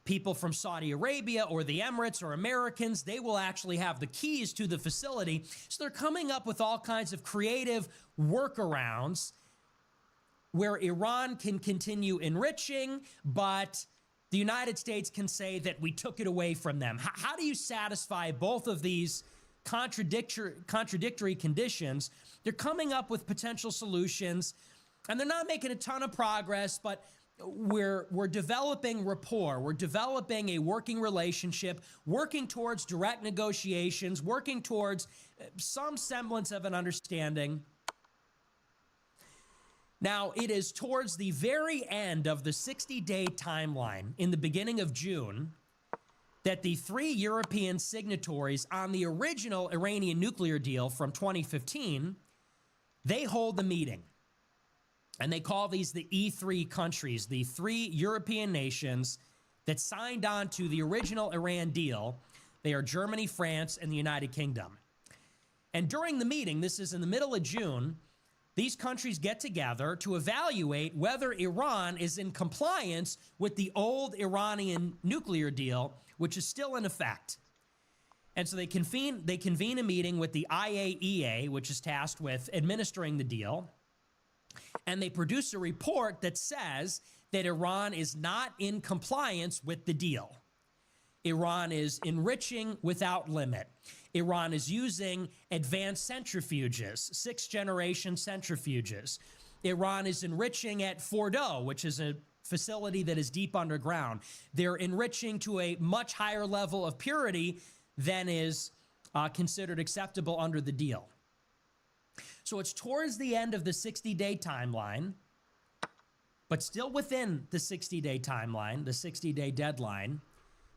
people from Saudi Arabia or the Emirates or Americans. They will actually have the keys to the facility. So they're coming up with all kinds of creative workarounds where Iran can continue enriching, but the United States can say that we took it away from them. How do you satisfy both of these contradictory conditions? They're coming up with potential solutions, and they're not making a ton of progress, but we're developing rapport. We're developing a working relationship, working towards direct negotiations, working towards some semblance of an understanding. Now, it is towards the very end of the 60-day timeline in the beginning of June that the 3 European signatories on the original Iranian nuclear deal from 2015, they hold the meeting. And they call these the E3 countries, the 3 European nations that signed on to the original Iran deal. They are Germany, France, and the United Kingdom. And during the meeting, this is in the middle of June, these countries get together to evaluate whether Iran is in compliance with the old Iranian nuclear deal, which is still in effect. And so they convene a meeting with the IAEA, which is tasked with administering the deal. And they produce a report that says that Iran is not in compliance with the deal. Iran is enriching without limit. Iran is using advanced centrifuges, 6th-generation centrifuges. Iran is enriching at Fordow, which is a facility that is deep underground. They're enriching to a much higher level of purity than is considered acceptable under the deal. So it's towards the end of the 60-day timeline, but still within the 60-day timeline, the 60-day deadline.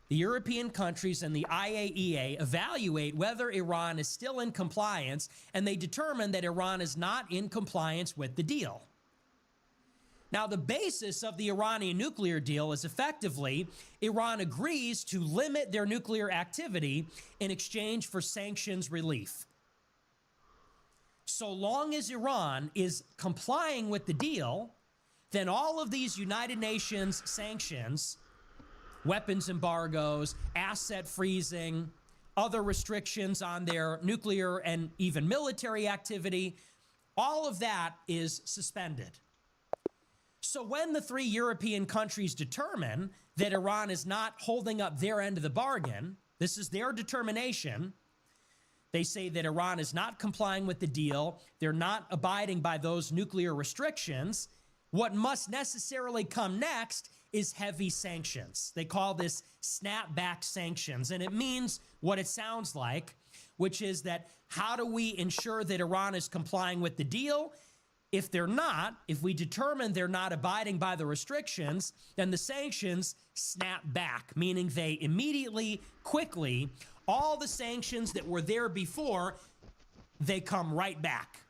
The European countries and the IAEA evaluate whether Iran is still in compliance, and they determine that Iran is not in compliance with the deal. Now, the basis of the Iranian nuclear deal is effectively Iran agrees to limit their nuclear activity in exchange for sanctions relief. So long as Iran is complying with the deal, then all of these United Nations sanctions, weapons embargoes, asset freezing, other restrictions on their nuclear and even military activity, all of that is suspended. So when the 3 European countries determine that Iran is not holding up their end of the bargain, this is their determination. They say that Iran is not complying with the deal. They're not abiding by those nuclear restrictions. What must necessarily come next is heavy sanctions. They call this snapback sanctions, and it means what it sounds like, which is that how do we ensure that Iran is complying with the deal? If they're not, if we determine they're not abiding by the restrictions, then the sanctions snap back, meaning they immediately, quickly, all the sanctions that were there before, they come right back.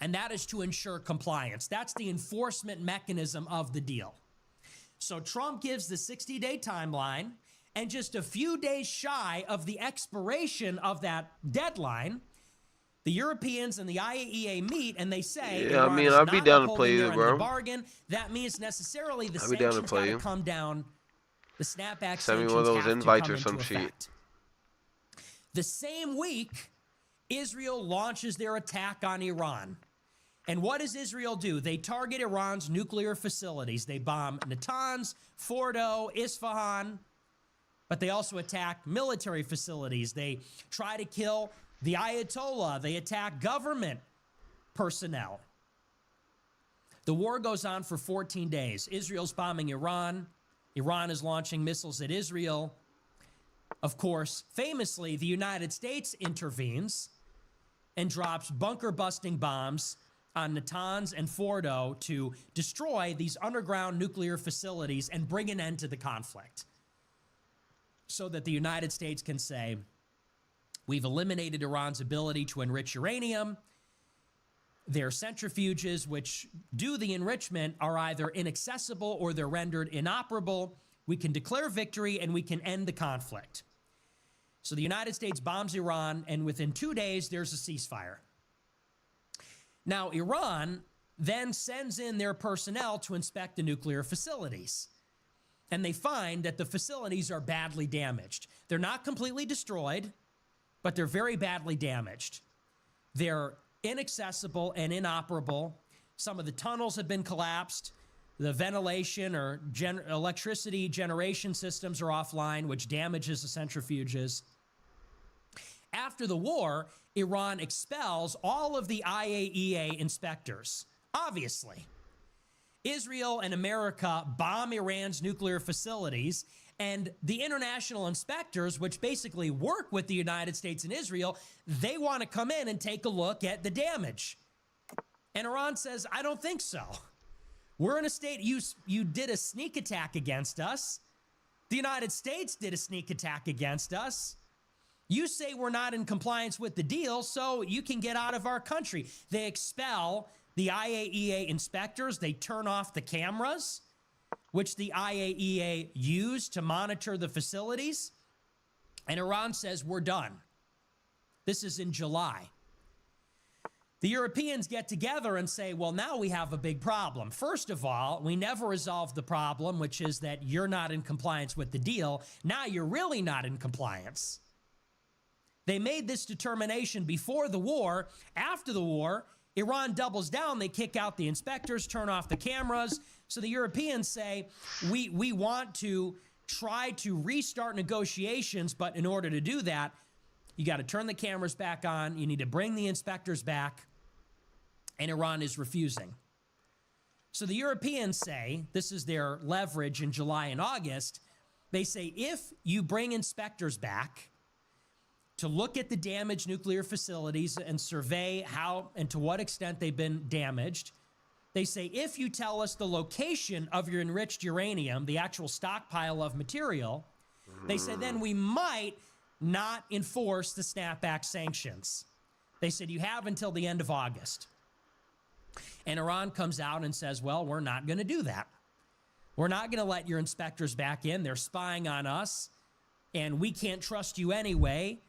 And that is to ensure compliance. That's the enforcement mechanism of the deal. So Trump gives the 60-day timeline, and just a few days shy of the expiration of that deadline, the Europeans and the IAEA meet, and they say, yeah, I mean, I'd be down to play you, bro. Bargain. That means necessarily the I'd be down to sanctions play got to you. come down. The snapback Send me sanctions one of those have to invites come or some into shit. effect. The same week, Israel launches their attack on Iran. And what does Israel do? They target Iran's nuclear facilities. They bomb Natanz, Fordow, Isfahan, but they also attack military facilities. They try to kill the Ayatollah. They attack government personnel. The war goes on for 14 days. Israel's bombing Iran. Iran is launching missiles at Israel. Of course, famously, the United States intervenes and drops bunker-busting bombs on Natanz and Fordow to destroy these underground nuclear facilities and bring an end to the conflict, so that the United States can say, we've eliminated Iran's ability to enrich uranium. Their centrifuges, which do the enrichment, are either inaccessible or they're rendered inoperable. We can declare victory and we can end the conflict. So the United States bombs Iran, and within 2 days, there's a ceasefire. Now, Iran then sends in their personnel to inspect the nuclear facilities. And they find that the facilities are badly damaged. They're not completely destroyed, but they're very badly damaged. They're inaccessible and inoperable. Some of the tunnels have been collapsed. The ventilation or electricity generation systems are offline, which damages the centrifuges. After the war, Iran expels all of the IAEA inspectors, obviously. Israel and America bomb Iran's nuclear facilities, and the international inspectors, which basically work with the United States and Israel, they want to come in and take a look at the damage. And Iran says, I don't think so. We're in a state, you did a sneak attack against us. The United States did a sneak attack against us. You say we're not in compliance with the deal, so you can get out of our country. They expel the IAEA inspectors. They turn off the cameras. which the IAEA used to monitor the facilities. And Iran says, we're done. This is in July. The Europeans get together and say, well, now we have a big problem. First of all, we never resolved the problem, which is that you're not in compliance with the deal. Now you're really not in compliance. They made this determination before the war. After the war, Iran doubles down. They kick out the inspectors, turn off the cameras. So the Europeans say, we want to try to restart negotiations, but in order to do that, you got to turn the cameras back on. You need to bring the inspectors back. And Iran is refusing. So the Europeans say, this is their leverage in July and August, they say if you bring inspectors back to look at the damaged nuclear facilities and survey how and to what extent they've been damaged, they say if you tell us the location of your enriched uranium, the actual stockpile of material, they say then we might not enforce the snapback sanctions. They said you have until the end of August. And Iran comes out and says, well, we're not going to do that. We're not going to let your inspectors back in. They're spying on us, and we can't trust you anyway.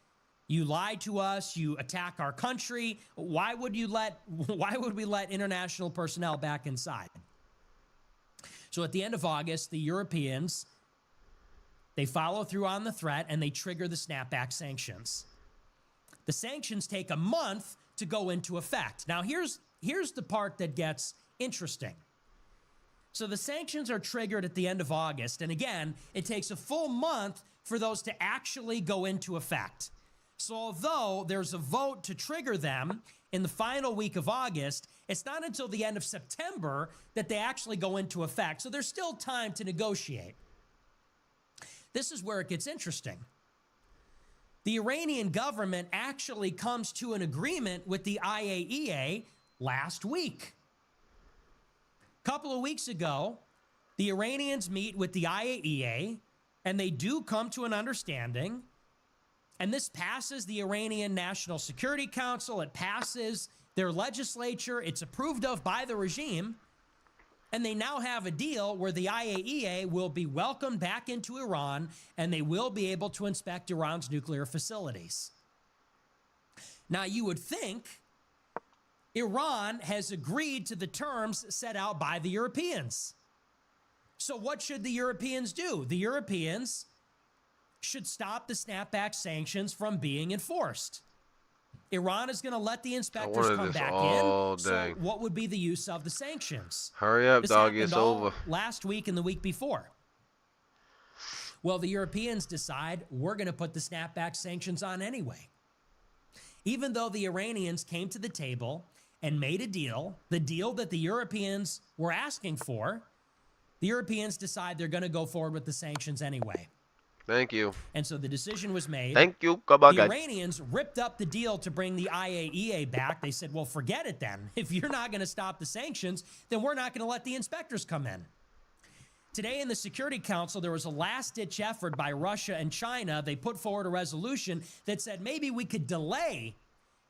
You lied to us. You attack our country. Why would we let international personnel back inside? So at the end of August, the Europeans, they follow through on the threat, and they trigger the snapback sanctions. The sanctions take a month to go into effect. Now, here's the part that gets interesting. So the sanctions are triggered at the end of August. And again, it takes a full month for those to actually go into effect. So although there's a vote to trigger them in the final week of August, it's not until the end of September that they actually go into effect. So there's still time to negotiate. This is where it gets interesting. The Iranian government actually comes to an agreement with the IAEA last week. A couple of weeks ago, the Iranians meet with the IAEA, and they do come to an understanding, and this passes the Iranian National Security Council. It passes their legislature. It's approved of by the regime, and they now have a deal where the IAEA will be welcomed back into Iran, and they will be able to inspect Iran's nuclear facilities. Now, you would think Iran has agreed to the terms set out by the Europeans. So what should the Europeans do? The Europeans should stop the snapback sanctions from being enforced. Iran is going to let the inspectors come back in. So what would be the use of the sanctions? Hurry up, doggy, it's over. Last week and the week before. Well, the Europeans decide we're going to put the snapback sanctions on anyway. Even though the Iranians came to the table and made a deal, the deal that the Europeans were asking for, the Europeans decide they're going to go forward with the sanctions anyway. Thank you. And so the decision was made. Thank you. Come on, the Iranians ripped up the deal to bring the IAEA back. They said, well, forget it then. If you're not going to stop the sanctions, then we're not going to let the inspectors come in. Today in the Security Council, there was a last-ditch effort by Russia and China. They put forward a resolution that said maybe we could delay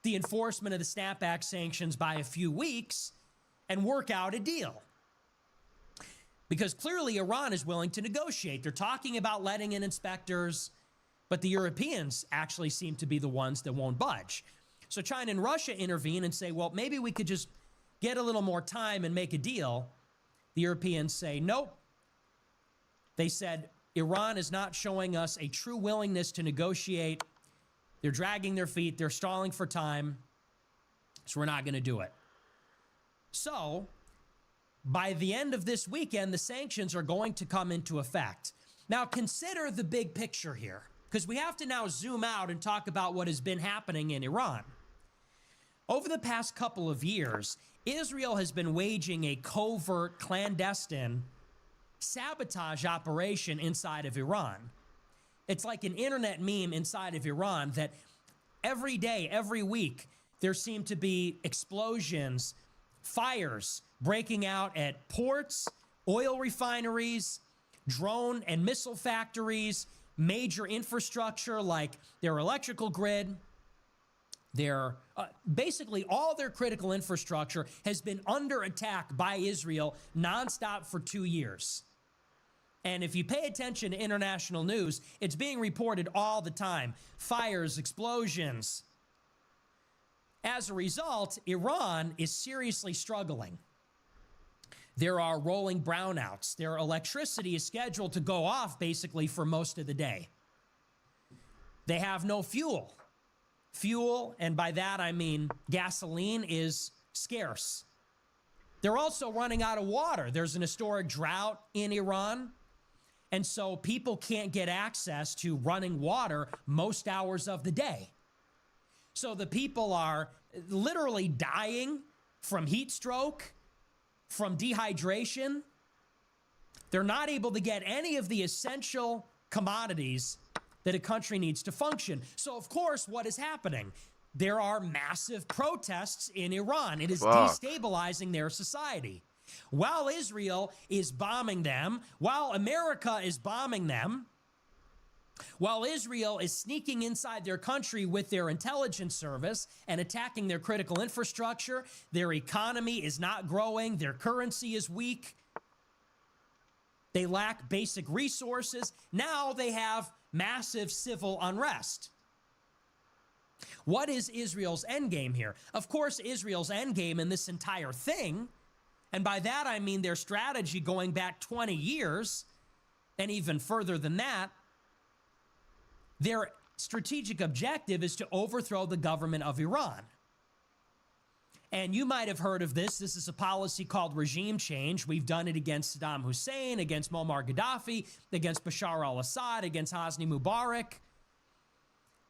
the enforcement of the snapback sanctions by a few weeks and work out a deal. Because clearly Iran is willing to negotiate. They're talking about letting in inspectors, but the Europeans actually seem to be the ones that won't budge. So China and Russia intervene and say, well, maybe we could just get a little more time and make a deal. The Europeans say, nope. They said, Iran is not showing us a true willingness to negotiate. They're dragging their feet. They're stalling for time. So we're not going to do it. So by the end of this weekend, the sanctions are going to come into effect. Now, consider the big picture here, because we have to now zoom out and talk about what has been happening in Iran. Over the past couple of years, Israel has been waging a covert, clandestine sabotage operation inside of Iran. It's like an internet meme inside of Iran that every day, every week, there seem to be explosions, fires breaking out at ports, oil refineries, drone and missile factories, major infrastructure like their electrical grid. Their basically all their critical infrastructure has been under attack by Israel nonstop for 2 years. And if you pay attention to international news, it's being reported all the time. Fires, explosions. As a result, Iran is seriously struggling. There are rolling brownouts. Their electricity is scheduled to go off basically for most of the day. They have no fuel. Fuel, and by that I mean gasoline, is scarce. They're also running out of water. There's an historic drought in Iran, and so people can't get access to running water most hours of the day. So the people are literally dying from heat stroke, from dehydration. They're not able to get any of the essential commodities that a country needs to function. So, of course, what is happening? There are massive protests in Iran. It is destabilizing their society. While Israel is bombing them, while America is bombing them, while Israel is sneaking inside their country with their intelligence service and attacking their critical infrastructure, their economy is not growing, their currency is weak, they lack basic resources. Now they have massive civil unrest. What is Israel's endgame here? Of course, Israel's endgame in this entire thing, and by that I mean their strategy going back 20 years and even further than that, their strategic objective is to overthrow the government of Iran. And you might have heard of this. This is a policy called regime change. We've done it against Saddam Hussein, against Muammar Gaddafi, against Bashar al-Assad, against Hosni Mubarak.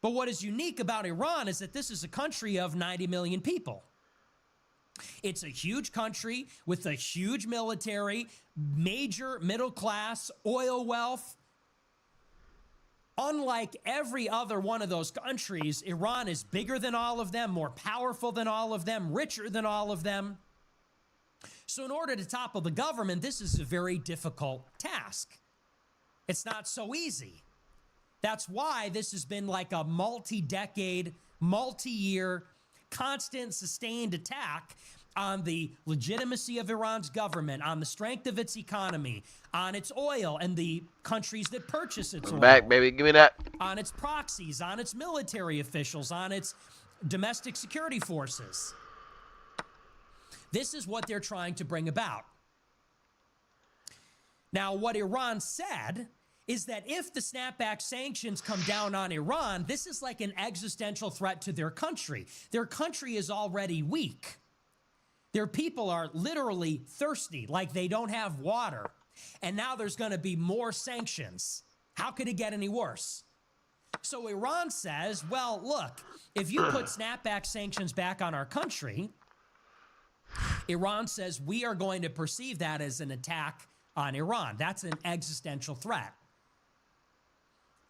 But what is unique about Iran is that this is a country of 90 million people. It's a huge country with a huge military, major middle class, oil wealth. Unlike every other one of those countries, Iran is bigger than all of them, more powerful than all of them, richer than all of them. So in order to topple the government, this is a very difficult task. It's not so easy. That's why this has been like a multi-decade, multi-year, constant, sustained attack on the legitimacy of Iran's government, on the strength of its economy, on its oil and the countries that purchase its oil. Back, baby, give me that. On its proxies, on its military officials, on its domestic security forces. This is what they're trying to bring about. Now, what Iran said is that if the snapback sanctions come down on Iran, this is like an existential threat to their country. Their country is already weak. Their people are literally thirsty, like they don't have water. And now there's going to be more sanctions. How could it get any worse? So Iran says, well, look, if you put snapback sanctions back on our country, Iran says we are going to perceive that as an attack on Iran. That's an existential threat.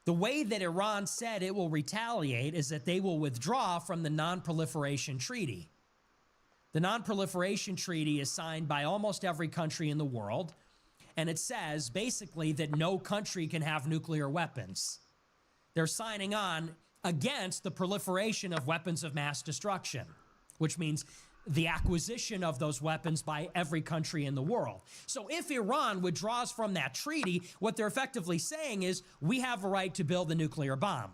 The way that Iran said it will retaliate is that they will withdraw from the Non-Proliferation Treaty. The Non-Proliferation Treaty is signed by almost every country in the world, and it says basically that no country can have nuclear weapons. They're signing on against the proliferation of weapons of mass destruction, which means the acquisition of those weapons by every country in the world. So if Iran withdraws from that treaty, what they're effectively saying is we have a right to build a nuclear bomb.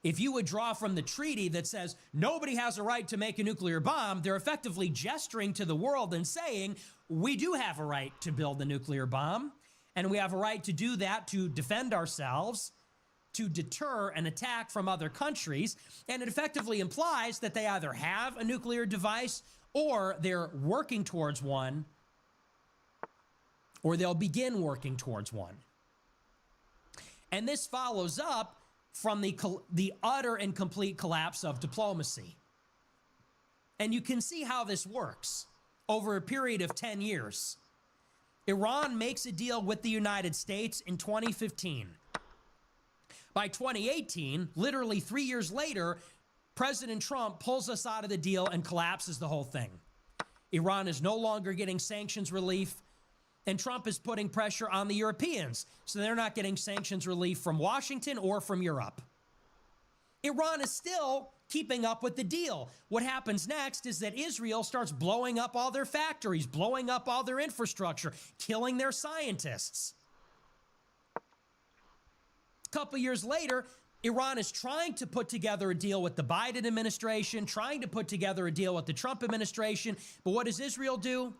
If you withdraw from the treaty that says nobody has a right to make a nuclear bomb, they're effectively gesturing to the world and saying, we do have a right to build a nuclear bomb, and we have a right to do that to defend ourselves, to deter an attack from other countries. And it effectively implies that they either have a nuclear device or they're working towards one, or they'll begin working towards one. And this follows up from the utter and complete collapse of diplomacy. And you can see how this works over a period of 10 years. Iran makes a deal with the United States in 2015. By 2018, literally 3 years later, President Trump pulls us out of the deal and collapses the whole thing. Iran is no longer getting sanctions relief, and Trump is putting pressure on the Europeans, so they're not getting sanctions relief from Washington or from Europe. Iran is still keeping up with the deal. What happens next is that Israel starts blowing up all their factories, blowing up all their infrastructure, killing their scientists. A couple years later, Iran is trying to put together a deal with the Biden administration, trying to put together a deal with the Trump administration. But what does Israel do?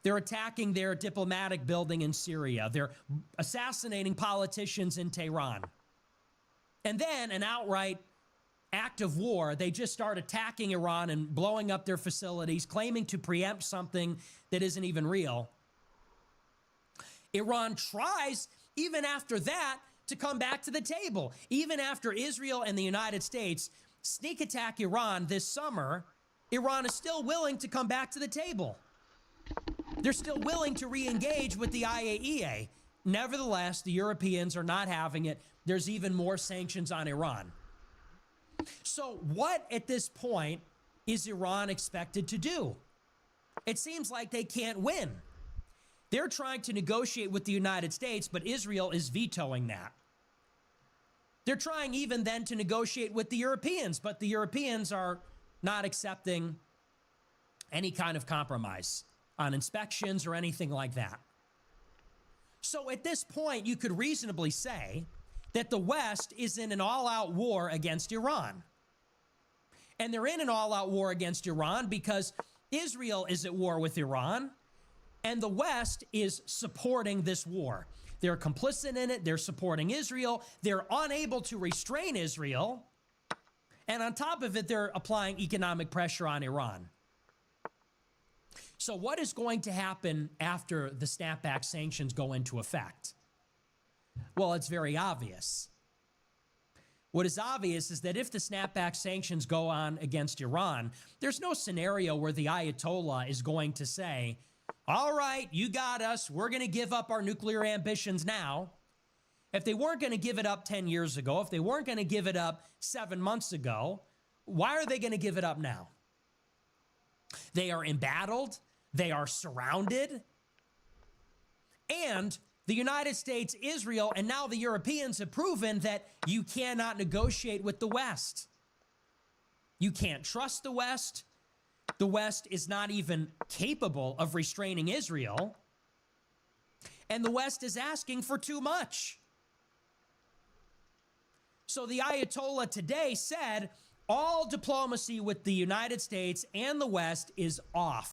They're attacking their diplomatic building in Syria. They're assassinating politicians in Tehran. And then an outright act of war, they just start attacking Iran and blowing up their facilities, claiming to preempt something that isn't even real. Iran tries, even after that, to come back to the table. Even after Israel and the United States sneak attack Iran this summer, Iran is still willing to come back to the table. They're still willing to re-engage with the IAEA. Nevertheless, the Europeans are not having it. There's even more sanctions on Iran. So what at this point is Iran expected to do? It seems like they can't win. They're trying to negotiate with the United States, but Israel is vetoing that. They're trying even then to negotiate with the Europeans, but the Europeans are not accepting any kind of compromise on inspections or anything like that. So at this point, you could reasonably say that the West is in an all-out war against Iran. And they're in an all-out war against Iran because Israel is at war with Iran, and the West is supporting this war. They're complicit in it. They're supporting Israel. They're unable to restrain Israel. And on top of it, they're applying economic pressure on Iran. So what is going to happen after the snapback sanctions go into effect? Well, it's very obvious. What is obvious is that if the snapback sanctions go on against Iran, there's no scenario where the Ayatollah is going to say, all right, you got us. We're going to give up our nuclear ambitions now. If they weren't going to give it up 10 years ago, if they weren't going to give it up 7 months ago, why are they going to give it up now? They are embattled. They are surrounded. And the United States, Israel, and now the Europeans have proven that you cannot negotiate with the West. You can't trust the West. The West is not even capable of restraining Israel. And the West is asking for too much. So the Ayatollah today said all diplomacy with the United States and the West is off.